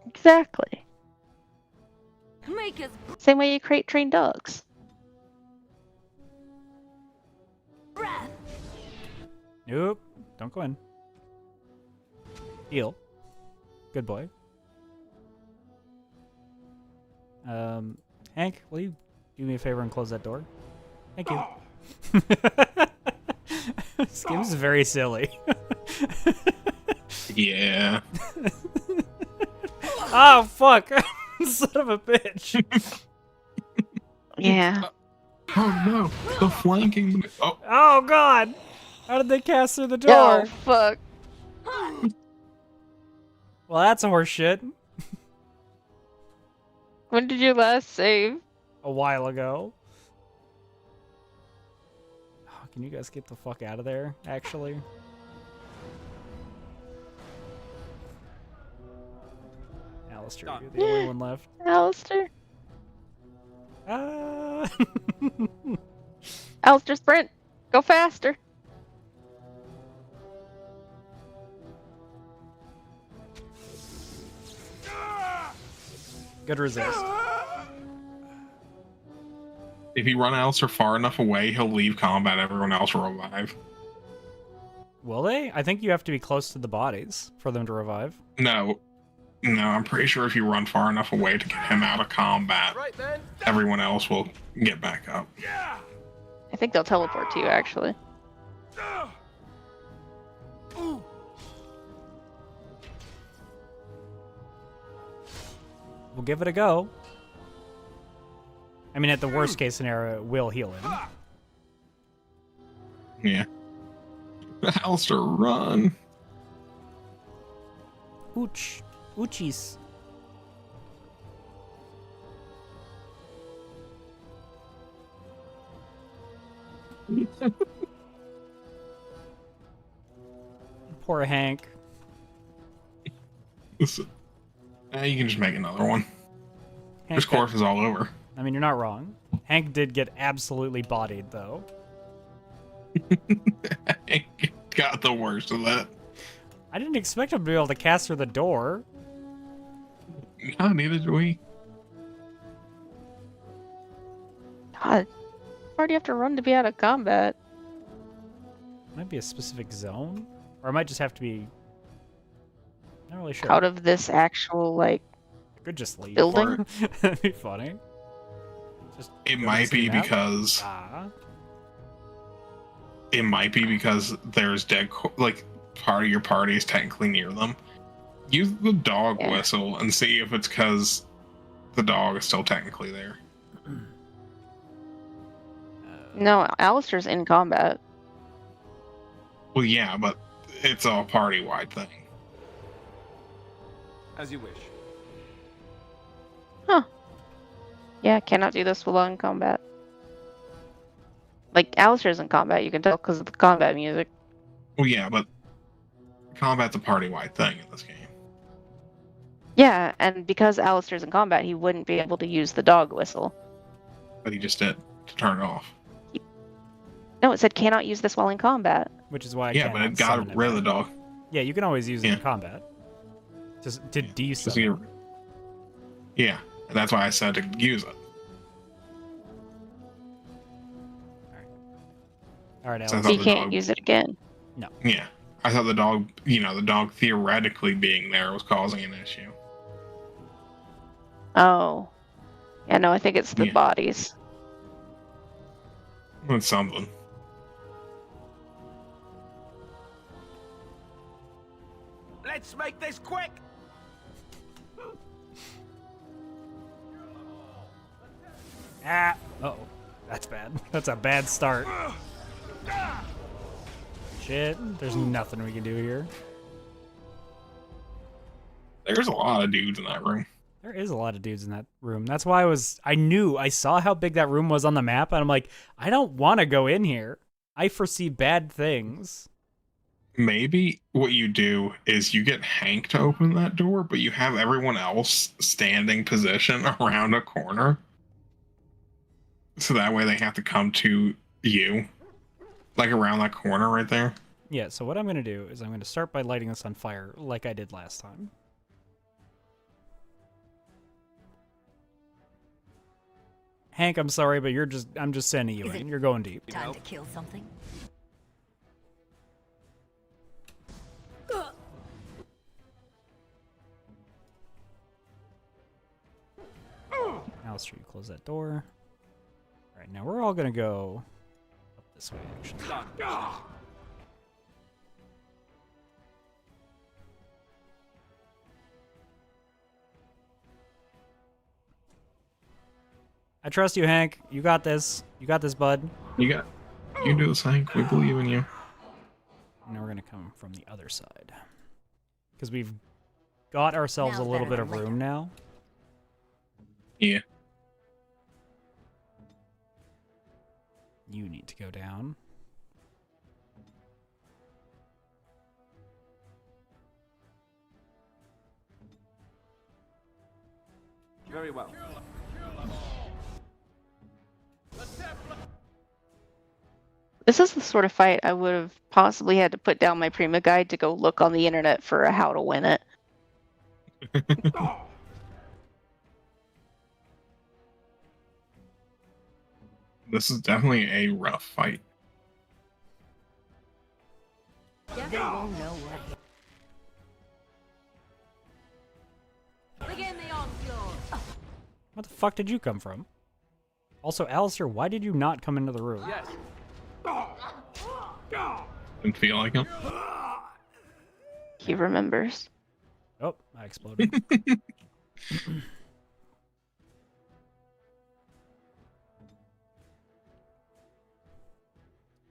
C: Exactly.
J: Make us
C: Same way you crate trained dogs.
J: breath.
A: Nope. Don't go in. Heal. Good boy. Hank, will you do me a favor and close that door? Thank you. This game's very silly.
B: Yeah.
A: Oh, fuck. Son of a bitch.
C: Yeah.
B: Oh no, the flanking. Oh,
A: Oh, God. How did they cast through the
C: Oh,
A: door?
C: fuck.
A: Well, that's a horse shit.
C: When did you last save?
A: A while ago. Oh, can you guys get the fuck out of there, actually? Alistair, you're the only one left.
C: Alistair.
A: Ah.
C: Alistair, sprint. Go faster.
A: Good resist.
B: if you run Alistair far enough away, he'll leave combat. Everyone else will revive.
A: Will they? I think you have to be close to the bodies for them to revive.
B: No, I'm pretty sure if you run far enough away to get him out of combat, everyone else will get back up.
C: I think they'll teleport to you, actually.
A: We'll give it a go. I mean, at the worst case scenario, it will heal him.
B: Yeah. Alistair, run.
A: Ooch. Oochies. Poor Hank.
B: Listen, you can just make another one.
A: Hank
B: There's corpses all over.
A: I mean, you're not wrong. Hank did get absolutely bodied, though.
B: Hank got the worst of that.
A: I didn't expect him to be able to cast through the door.
B: No, neither do we.
C: God, where do you have to run to be out of combat?
A: Might be a specific zone, or it might just have to be. Not really sure.
C: Out of this actual, like,
A: I could just leave.
C: building?
A: That'd be funny. Just
B: It
A: go
B: might
A: to
B: be
A: the map.
B: because
A: Ah.
B: it might be because there's dead, like, part of your party is technically near them. Use the dog whistle and see if it's because the dog is still technically there.
C: No, Alistair's in combat.
B: Well, yeah, but it's a party-wide thing.
E: As you wish.
C: Huh. Yeah, cannot do this while in combat. Like, Alistair's in combat, you can tell because of the combat music.
B: Well, yeah, but combat's a party-wide thing in this game.
C: Yeah, and because Alistair's in combat, he wouldn't be able to use the dog whistle.
B: But he just did to turn it off.
C: No, it said cannot use this while in combat.
A: Which is why I
B: Yeah,
A: can't
B: but it got rid of the dog.
A: Yeah, you can always use it in combat. Just to de-summon.
B: Yeah, and that's why I said to use it.
A: All right,
B: So I
A: Alex.
B: thought
C: You
B: the
C: can't
B: dog-
C: use it again.
A: No.
B: Yeah, I thought the dog, the dog theoretically being there was causing an issue.
C: Oh. Yeah, no, I think it's the bodies.
B: It's something.
H: Let's make this quick.
A: Ah. Uh-oh. That's bad. That's a bad start. Shit. There's nothing we can do here.
B: There's a lot of dudes in that room.
A: There is a lot of dudes in that room. That's why I saw how big that room was on the map, and I'm like, I don't want to go in here. I foresee bad things.
B: Maybe what you do is you get Hank to open that door, but you have everyone else standing position around a corner. So that way they have to come to you. Like around that corner right there.
A: Yeah, so what I'm going to do is I'm going to start by lighting this on fire like I did last time. Hank, I'm sorry, but I'm just sending you in. You're going deep.
J: Time to kill something?
A: Alistair, you close that door. All right, now we're all going to go up this way, actually. I trust you, Hank. You got this. You got this, bud.
B: You can do this, Hank. We believe in you.
A: Now we're gonna come from the other side. Because we've got ourselves a little bit of room now.
B: Yeah.
A: You need to go down.
E: Very well.
C: This is the sort of fight I would have possibly had to put down my Prima guide to go look on the internet for how to win it.
B: This is definitely a rough fight.
J: They won't know what.
I: Begin the onslaught.
A: What the fuck did you come from? Also, Alistair, why did you not come into the room?
E: Yes.
B: Didn't feel like him.
C: He remembers.
A: Oh, I exploded.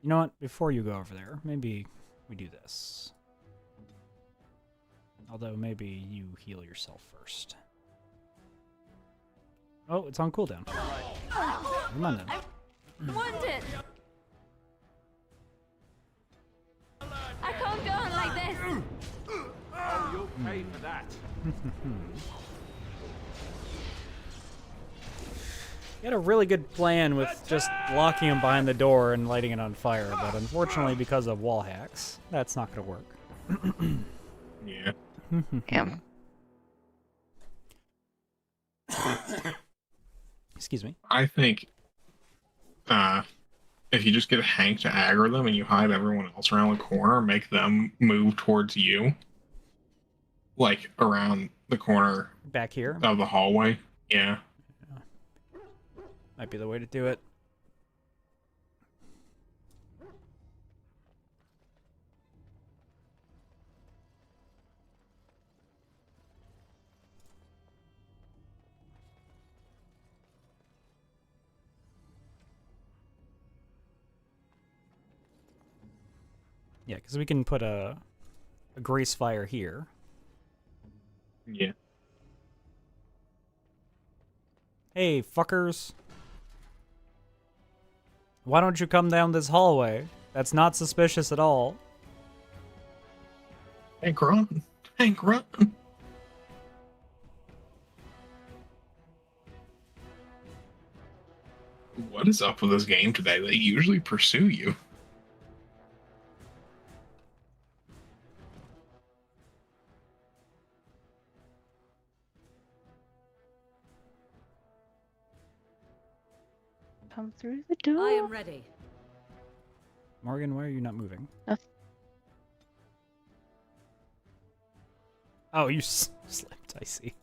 A: You know what? Before you go over there, maybe we do this. Although maybe you heal yourself first. Oh, it's on cooldown. Never mind then.
I: Wounded. I can't go on like this.
E: Oh, you'll pay for that.
A: You had a really good plan with just locking him behind the door and lighting it on fire, but unfortunately because of wall hacks, that's not going to work.
B: Yeah.
C: Yeah.
A: Excuse me.
B: I think if you just get Hank to aggro them and you hide everyone else around the corner, make them move towards you. Like around the corner
A: Back here?
B: of the hallway. Yeah.
A: Might be the way to do it. Yeah, because we can put a grease fire here.
B: Yeah.
A: Hey, fuckers. Why don't you come down this hallway? That's not suspicious at all.
B: Hank, run. Hank, run. What is up with this game today? They usually pursue you.
C: Come through the door.
I: I am ready.
A: Morgan, why are you not moving? Oh, you slipped, I see.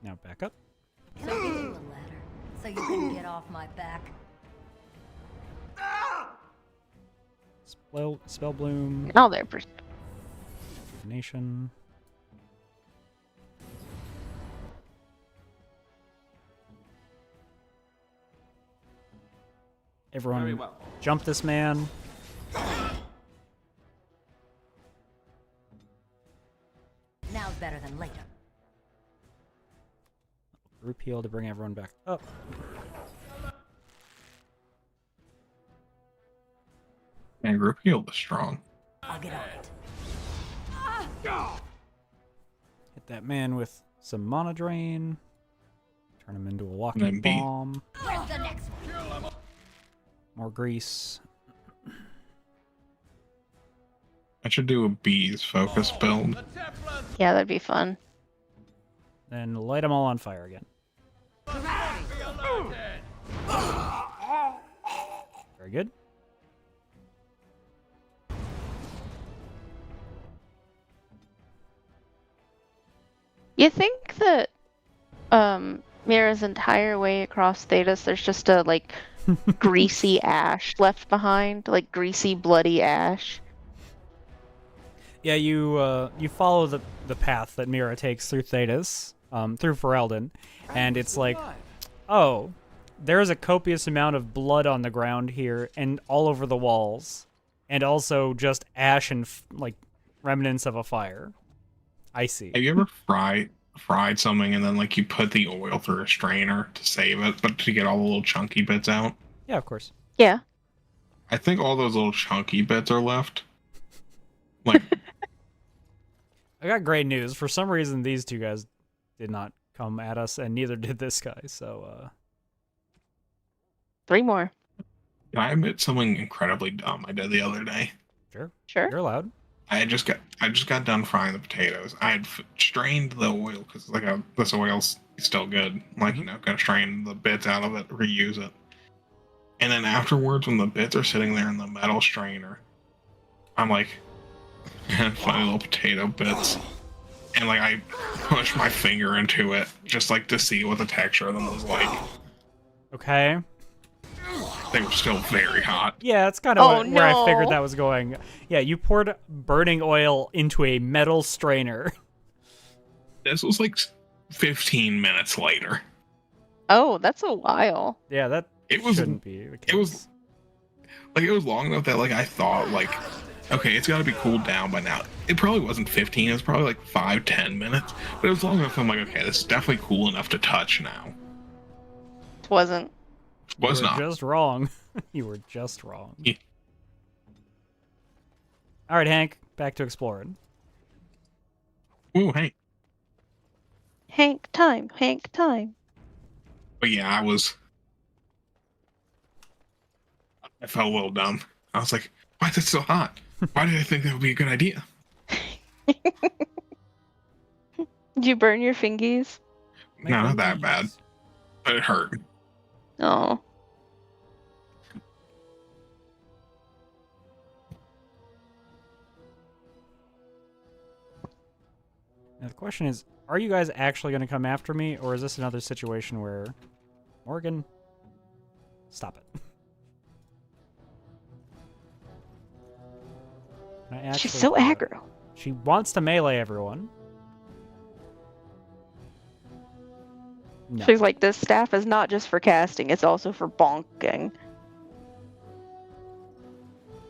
A: Now back up.
J: Can I give you a ladder so you can get off my back?
A: Spell bloom.
C: Now they're
A: Nation. Everyone,
E: Very well.
A: jump this man.
J: Now's better than later.
A: Group heal to bring everyone back up.
B: And group heal is strong.
J: I'll get on it.
A: Hit that man with some mana drain. Turn him into a
B: And
A: walking
B: then B.
A: bomb.
J: Where's the next one?
A: More grease.
B: I should do a bees focus build.
C: Yeah, that'd be fun.
A: Then light them all on fire again. Very good.
C: You think that Mira's entire way across Thedas, there's just a like greasy ash left behind, like greasy, bloody ash.
A: Yeah, you follow the path that Mira takes through Thedas, through Ferelden, and it's like, oh, there is a copious amount of blood on the ground here and all over the walls, and also just ash and like remnants of a fire. I see.
B: Have you ever fried something and then like you put the oil through a strainer to save it, but to get all the little chunky bits out?
A: Yeah, of course.
C: Yeah.
B: I think all those little chunky bits are left. Like,
A: I got great news. For some reason, these two guys did not come at us, and neither did this guy. So,
C: 3 more.
B: can I admit something incredibly dumb I did the other day?
A: Sure.
C: Sure.
A: You're allowed.
B: I just got done frying the potatoes. I had strained the oil because like this oil's still good. Like gonna strain the bits out of it, reuse it. And then afterwards, when the bits are sitting there in the metal strainer, I'm like, funny little potato bits, and like I push my finger into it just like to see what the texture of them was like.
A: Okay.
B: They were still very hot.
A: Yeah, that's kind of where I figured that was going. Yeah, you poured burning oil into a metal strainer.
B: This was like 15 minutes later.
C: Oh, that's a while.
A: Yeah, that shouldn't be the case.
B: It was long enough that like I thought like, okay, it's got to be cooled down by now. It probably wasn't 15. It was probably like 5-10 minutes. But it was long enough. I'm like, okay, this is definitely cool enough to touch now.
C: It wasn't.
B: Was not.
A: Just wrong. You were just wrong.
B: Yeah.
A: All right, Hank, back to exploring.
B: Ooh, Hank.
C: Hank time. Hank time.
B: But yeah, I felt a little dumb. I was like, why is it so hot? Why did I think that would be a good idea?
C: Did you burn your fingies?
B: No, not that bad. But it hurt.
C: Oh.
A: Now the question is, are you guys actually going to come after me, or is this another situation where... Morgan, stop it.
C: She's so aggro.
A: She wants to melee everyone. No.
C: She's like, this staff is not just for casting, it's also for bonking.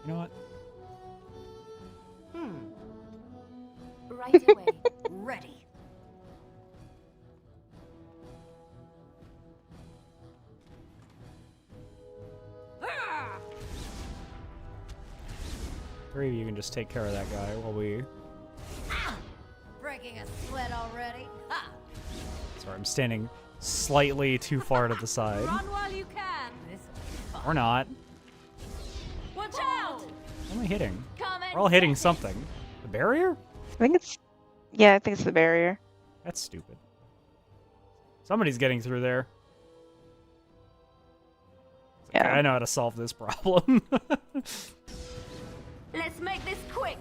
A: You know what?
J: Right away. Ready.
A: Three of you can just take care of that guy while we...
J: Breaking a sweat already? Ha!
A: Sorry, I'm standing slightly too far to the side.
I: Run while you can.
A: Or not.
I: Watch out!
A: What am I hitting? We're all hitting something. The barrier?
C: I think it's the barrier.
A: That's stupid. Somebody's getting through there.
C: Yeah.
A: Okay, I know how to solve this problem.
I: Let's make this quick.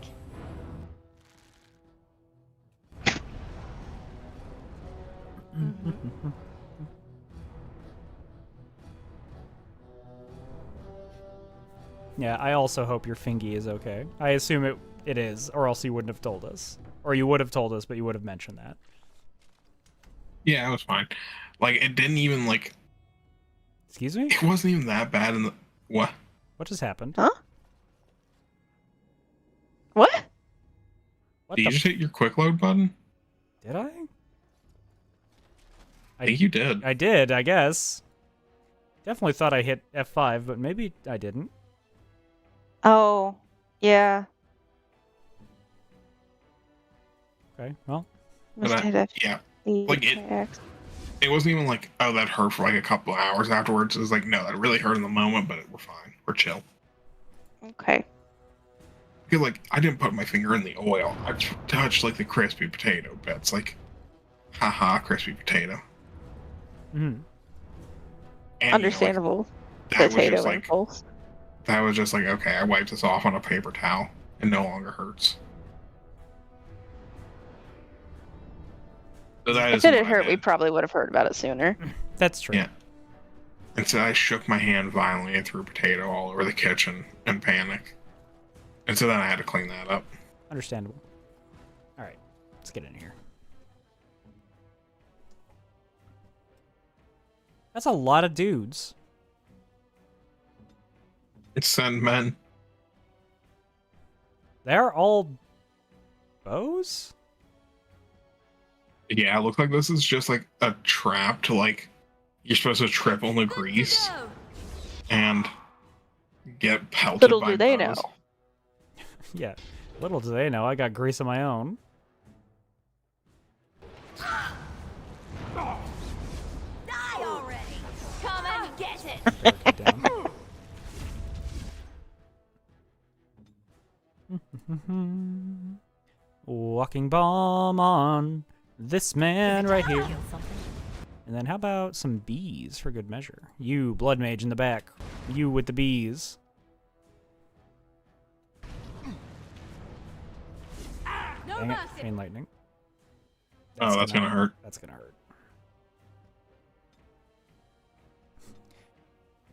A: Yeah, I also hope your fingy is okay. I assume it is, or else you wouldn't have told us. Or you would have told us, but you would have mentioned that.
B: Yeah, it was fine. Like, it didn't even, like...
A: Excuse me?
B: It wasn't even that bad in the... What?
A: What just happened?
C: Huh? What?
B: Did you just hit your quick load button?
A: Did I?
B: I think you did.
A: I did, I guess. Definitely thought I hit F5, but maybe I didn't.
C: Oh, yeah.
A: Okay, well.
B: Yeah. Like, it wasn't even like, oh, that hurt for like a couple of hours afterwards. It was like, no, that really hurt in the moment, but we're fine. We're chill.
C: Okay.
B: I feel like I didn't put my finger in the oil. I touched like the crispy potato bits. Like, haha, crispy potato.
A: Mm-hmm.
B: And,
C: understandable. Potato impulse.
B: That was just like, okay, I wiped this off on a paper towel. It no longer hurts. So that
C: if it had hurt, we probably would have heard about it sooner.
A: That's true.
B: Yeah. And so I shook my hand violently and threw potato all over the kitchen in panic. And so then I had to clean that up.
A: Understandable. All right, let's get in here. That's a lot of dudes.
B: It's send men.
A: They're all bows?
B: Yeah, it looks like this is just like a trap to like you're supposed to trip on the grease and get pelted
C: Little
B: by
C: do they
B: bows.
C: know.
A: Yeah, little do they know, I got grease of my own.
J: Die already! Come and get it!
A: Barricade down. Walking bomb on this man right here. And then how about some bees for good measure? You, blood mage in the back. You with the bees. Dang it, chain lightning.
B: That's gonna hurt.
A: That's gonna hurt.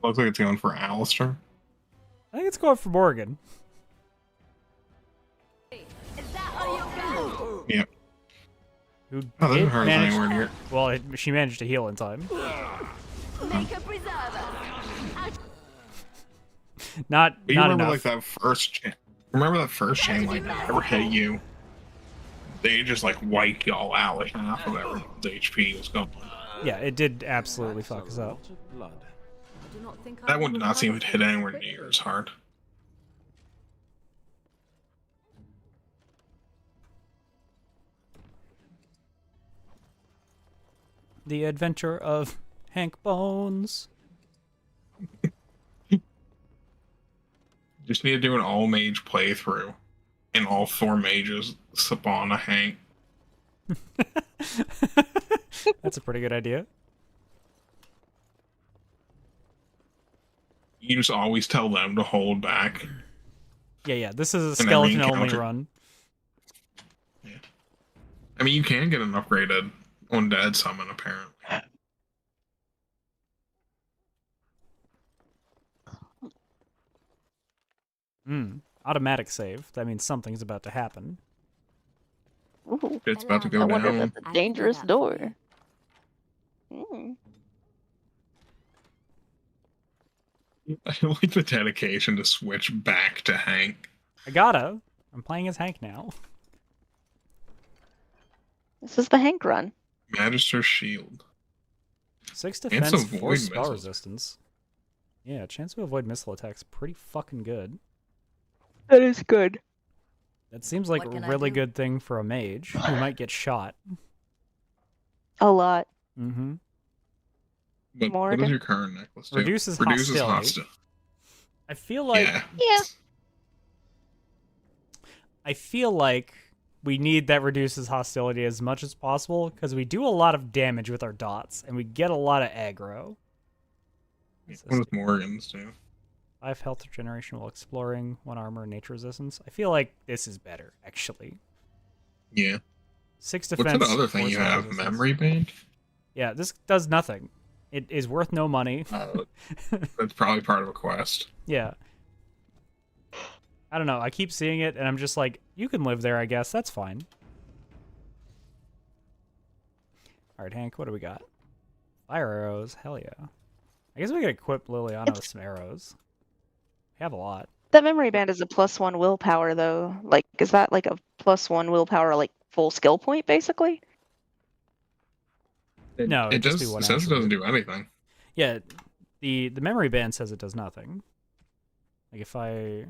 B: Looks like it's going for Alistair.
A: I think it's going for Morgan.
B: Yep.
A: Who
B: Oh, that
A: did
B: didn't hurt us
A: manage-
B: anywhere near.
A: Well, she managed to heal in time.
J: Make a preserver.
A: Not
B: You
A: not
B: remember
A: enough.
B: like that first remember that first chain like ever hit you? They just like wiped y'all out, like half of everyone's HP was gone.
A: Yeah, it did absolutely fuck us up.
B: That one did not seem to hit anywhere near as hard.
A: The Adventure of Hank Bones.
B: Just need to do an all mage playthrough, and all 4 mages spawn a Hank.
A: That's a pretty good idea.
B: You just always tell them to hold back.
A: Yeah, this is a
B: And every
A: skeleton-only
B: encounter.
A: run.
B: I mean, you can get an upgraded undead summon, apparently.
A: Automatic save. That means something's about to happen.
C: Ooh,
B: It's about to go
C: I wonder
B: down.
C: if that's a dangerous door. Mm.
B: I like the dedication to switch back to Hank.
A: I gotta. I'm playing as Hank now.
C: This is the Hank run.
B: Magister's Shield.
A: 6
B: And
A: defense,
B: some
A: 4
B: void
A: spell
B: missiles.
A: resistance. Yeah, chance to avoid missile attacks. Pretty fucking good.
C: That is good.
A: That seems like
J: What
A: a
J: can I
A: really
J: do?
A: good thing for a mage who might get shot.
C: A lot.
A: Mm-hmm.
B: But what
C: Morgan?
B: does your current necklace do?
A: Reduces hostility.
B: hostility.
A: I feel like
C: Yeah.
A: I feel like we need that reduces hostility as much as possible because we do a lot of damage with our dots and we get a lot of aggro.
B: What does Morgan's do?
A: 5 health regeneration while exploring, 1 armor, nature resistance. I feel like this is better, actually.
B: Yeah.
A: 6
B: What's
A: defense.
B: the other
A: 4
B: thing you
A: spell
B: have?
A: resistance.
B: Memory Band?
A: Yeah, this does nothing. It is worth no money.
B: That's probably part of a quest.
A: Yeah. I don't know. I keep seeing it, and I'm just like, you can live there, I guess. That's fine. All right, Hank, what do we got? Fire arrows. Hell yeah. I guess we could equip Liliana with some arrows. We have a lot.
C: That memory band is a +1 willpower, though. Like, is that like a +1 willpower, like full skill point, basically?
A: No,
B: It
A: just
B: does.
A: do one
B: It says it
A: action.
B: doesn't do anything.
A: Yeah, the memory band says it does nothing. Like if I,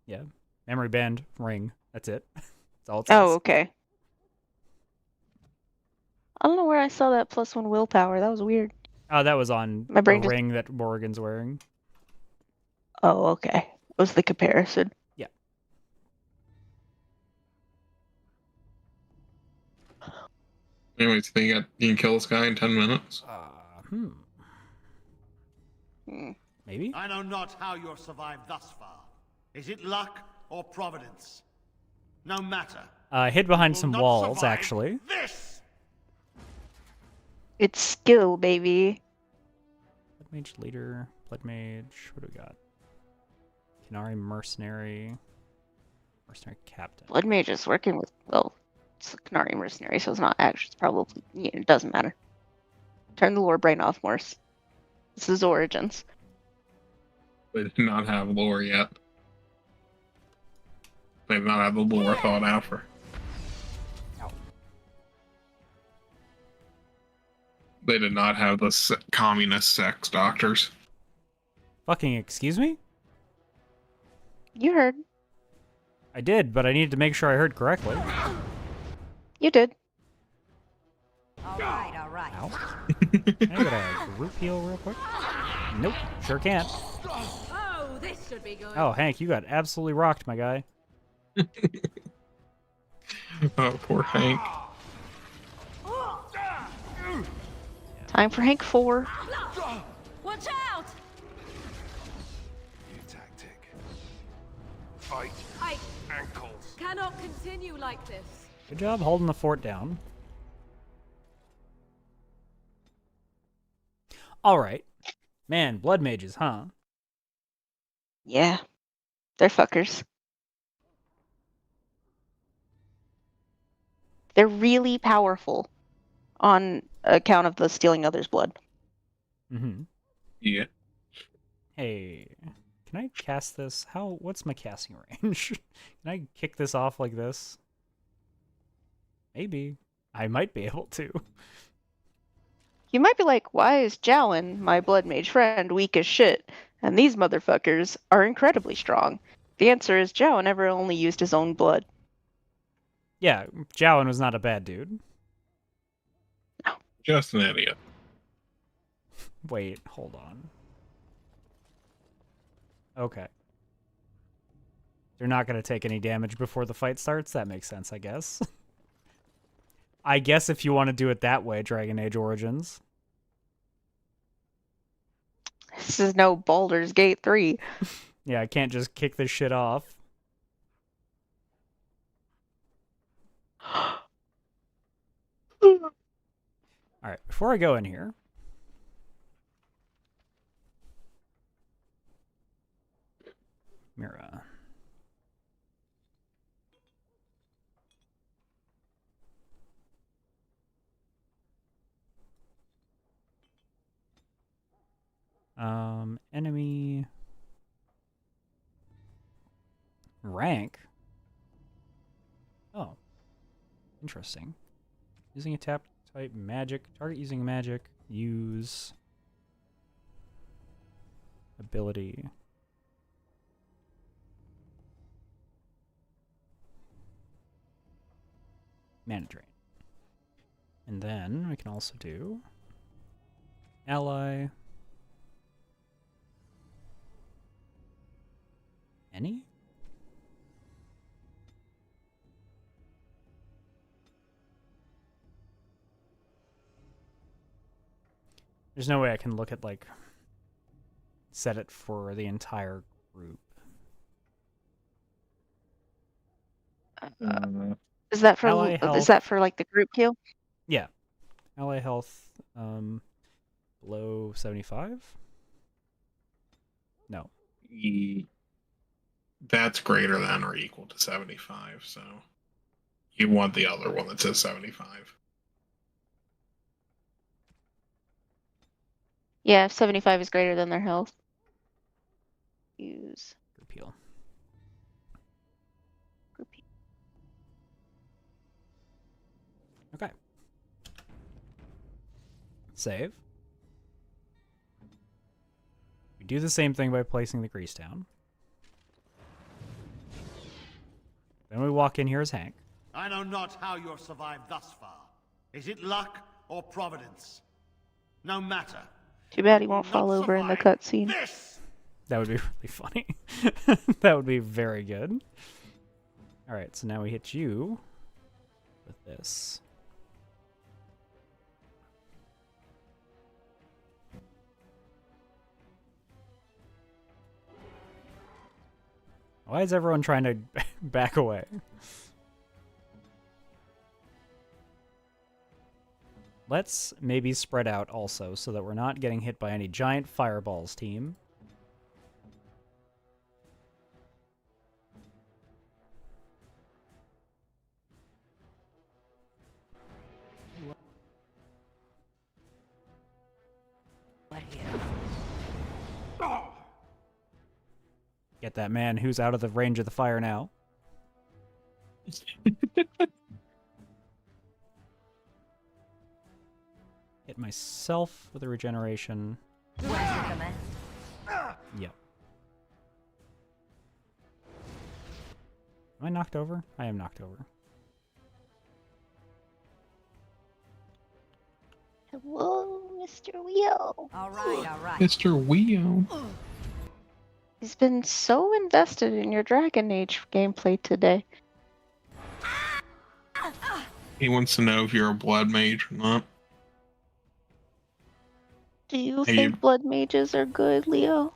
A: yeah, memory band ring. That's it. That's all it says.
C: Oh, okay. I don't know where I saw that +1 willpower. That was weird.
A: Oh, that was on
C: My brain
A: a
C: just-
A: ring that Morgan's wearing.
C: Oh, okay. Was the comparison.
A: Yeah.
B: Anyways, you can kill this guy in 10 minutes?
A: Maybe?
O: I know not how you have survived thus far. Is it luck or providence? No matter.
A: Hid behind
O: will
A: some
O: not
A: walls,
O: survive
A: actually.
O: This!
C: It's skill, baby.
A: Blood mage leader, blood mage. What do we got? Canary mercenary. Mercenary captain.
C: Blood Mage is working with, well, it's a Canary mercenary, so it's not actually, it's probably, it doesn't matter. Turn the lore brain off, Morse. This is Origins.
B: They do not have lore yet. They do not have the lore thought out for. They did not have the communist sex doctors.
A: Fucking excuse me?
C: You heard.
A: I did, but I needed to make sure I heard correctly.
C: You did.
J: Alright, alright.
A: Can I get a group heal real quick? Nope, sure can't.
I: Oh, this should be good.
A: Oh, Hank, you got absolutely rocked, my guy.
B: Oh, poor Hank.
C: Time for Hank 4.
I: Watch out!
G: New tactic. Fight.
I: I
G: Ankles.
I: cannot continue like this.
A: Good job holding the fort down. Alright. Man, blood mages, huh?
C: Yeah. They're fuckers. They're really powerful on account of the stealing others' blood.
A: Mm-hmm.
B: Yeah.
A: Hey, can I cast this? What's my casting range? Can I kick this off like this? Maybe. I might be able to.
C: You might be like, why is Jowan, my blood mage friend, weak as shit, and these motherfuckers are incredibly strong? The answer is Jowan never only used his own blood.
A: Yeah, Jowan was not a bad dude.
B: Just an idiot.
A: Wait, hold on. Okay. They're not going to take any damage before the fight starts? That makes sense, I guess. I guess if you want to do it that way, Dragon Age Origins.
C: This is no Baldur's Gate 3.
A: Yeah, I can't just kick this shit off. Alright, before I go in here... Mira. Enemy rank. Oh, interesting. Using a tap type magic. Target using magic. Use ability. Mana drain. And then we can also do ally. Any? There's no way I can look at, like, set it for the entire group.
C: Is that for
A: Ally health.
C: is that for like the group heal?
A: Yeah. Ally health below 75? No.
B: That's greater than or equal to 75, so you want the other one that says 75.
C: Yeah, if 75 is greater than their health. Use
A: group heal.
C: Group heal.
A: Okay. Save. We do the same thing by placing the grease down. Then we walk in here as Hank.
O: I know not how you have survived thus far. Is it luck or providence? No matter.
C: Too bad he won't fall over in the cutscene.
A: That would be really funny. That would be very good. Alright, so now we hit you with this. Why is everyone trying to back away? Let's maybe spread out also so that we're not getting hit by any giant fireballs, team. Get that man who's out of the range of the fire now. Hit myself with a regeneration. Yep. Am I knocked over? I am knocked over.
C: Hello, Mr. Wheel.
J: All right.
B: Mr. Wheel.
C: He's been so invested in your Dragon Age gameplay today.
B: He wants to know if you're a blood mage or not.
C: Do you
B: Hey,
C: think blood mages are good, Leo?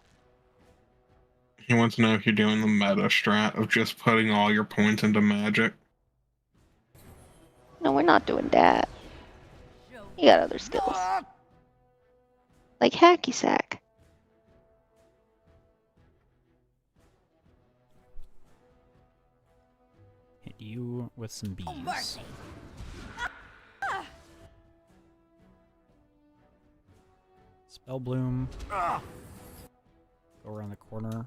B: He wants to know if you're doing the meta strat of just putting all your points into magic.
C: No, we're not doing that. You got other skills. Like hacky sack.
A: Hit you with some bees. Spell Bloom. Go around the corner.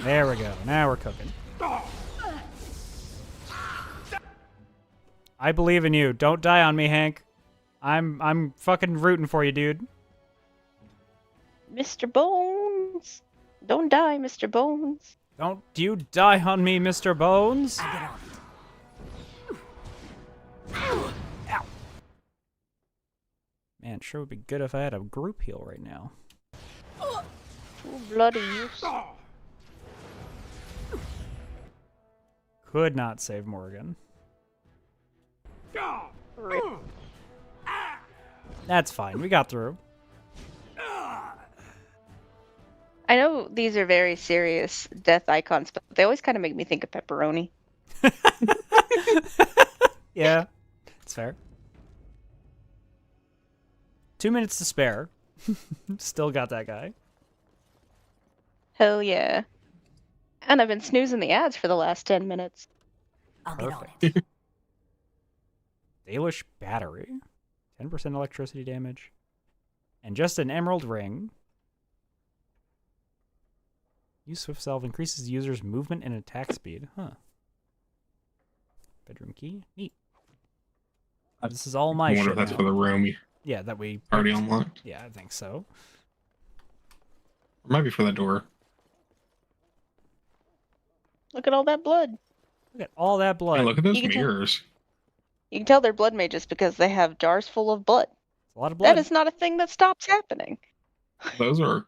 A: There we go. Now we're cooking. I believe in you. Don't die on me, Hank. I'm fucking rooting for you, dude.
C: Mr. Bones. Don't die, Mr. Bones.
A: Don't you die on me, Mr. Bones. Ow. Man, sure would be good if I had a group heal right now.
C: Too bloody use.
A: Could not save Morgan.
C: Rip.
A: That's fine. We got through.
C: I know these are very serious death icons, but they always kind of make me think of pepperoni.
A: Yeah, it's fair. 2 minutes to spare. Still got that guy.
C: Hell yeah. And I've been snoozing the ads for the last 10 minutes.
A: Perfect. Dalish Battery. 10% electricity damage. And just an emerald ring. Use Swift Salve increases the user's movement and attack speed. Huh. Bedroom key. Neat. This is all my
B: I wonder
A: shit
B: if that's
A: now.
B: for the room you
A: Yeah, that we
B: already unlocked.
A: Yeah, I think so.
B: Or might be for that door.
C: Look at all that blood.
A: Look at all that blood.
B: Hey, look at those
C: You can tell-
B: mirrors.
C: You can tell they're blood mages because they have jars full of blood.
A: A lot of blood.
C: That is not a thing that stops happening.
B: Those are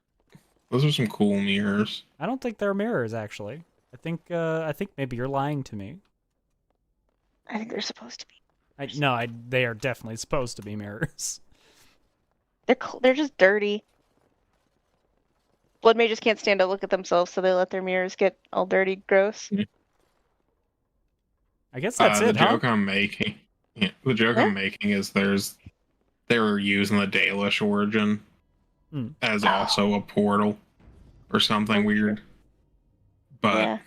B: some cool mirrors.
A: I don't think they're mirrors, actually. I think maybe you're lying to me.
C: I think they're supposed to be.
A: They are definitely supposed to be mirrors.
C: They're just dirty. Blood mages can't stand to look at themselves, so they let their mirrors get all dirty, gross.
A: I guess that's
B: the
A: it, huh?
B: joke I'm making. Yeah, the joke I'm making is they were using the Dalish origin as also a portal or something weird, but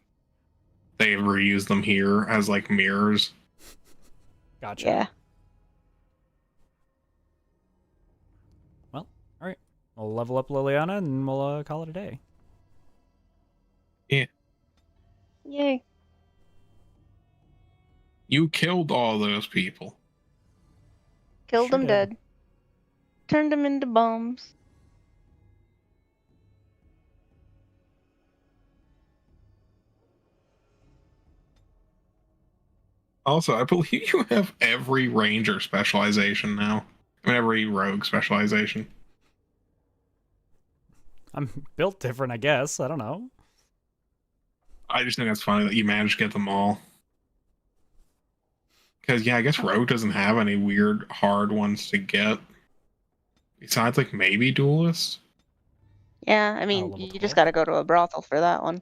B: they reused them here as like mirrors.
A: Gotcha.
C: Yeah.
A: Well, all right. We'll level up Liliana and we'll call it a day.
B: Yeah.
C: Yay.
B: You killed all those people.
C: Killed them dead. Turned them into bombs.
B: Also, I believe you have every ranger specialization now. I mean, every rogue specialization.
A: I'm built different, I guess. I don't know.
B: I just think that's funny that you managed to get them all. Because, yeah, I guess rogue doesn't have any weird, hard ones to get. Besides, like, maybe duelist?
C: Yeah, I mean, you just gotta go to a brothel for that one.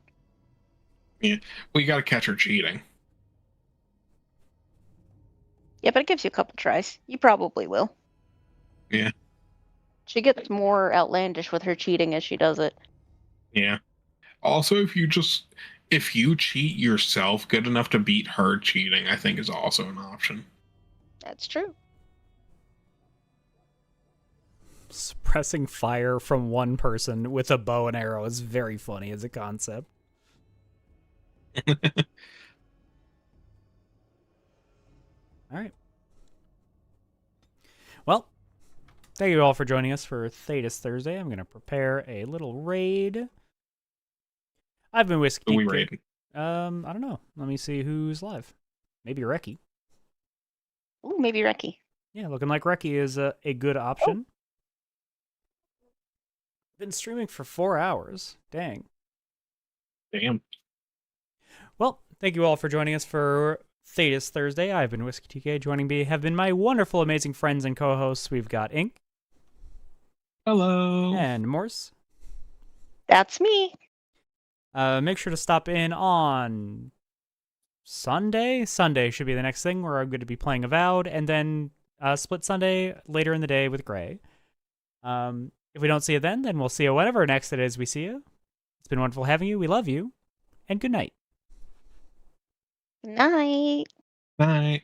B: Yeah, well, you gotta catch her cheating.
C: Yeah, but it gives you a couple tries. You probably will.
B: Yeah.
C: She gets more outlandish with her cheating as she does it.
B: Yeah. Also, if you cheat yourself good enough to beat her cheating, I think is also an option.
C: That's true.
A: Suppressing fire from one person with a bow and arrow is very funny as a concept. All right. Well, thank you all for joining us for Thedas Thursday. I'm going to prepare a little raid. I've been Whisky.
B: Who we raiding?
A: I don't know. Let me see who's live. Maybe Reki.
C: Ooh, maybe Reki.
A: Yeah, looking like Reki is a good option. Been streaming for 4 hours. Dang.
B: Damn.
A: Well, thank you all for joining us for Thedas Thursday. I've been Whisky TK. Joining me have been my wonderful, amazing friends and co-hosts. We've got Ink.
B: Hello.
A: And Morse.
C: That's me.
A: Make sure to stop in on Sunday. Sunday should be the next thing where I'm going to be playing Avowed, and then Split Sunday later in the day with Gray. If we don't see you then we'll see you whenever next it is we see you. It's been wonderful having you. We love you. And good night.
C: Good night.
B: Night.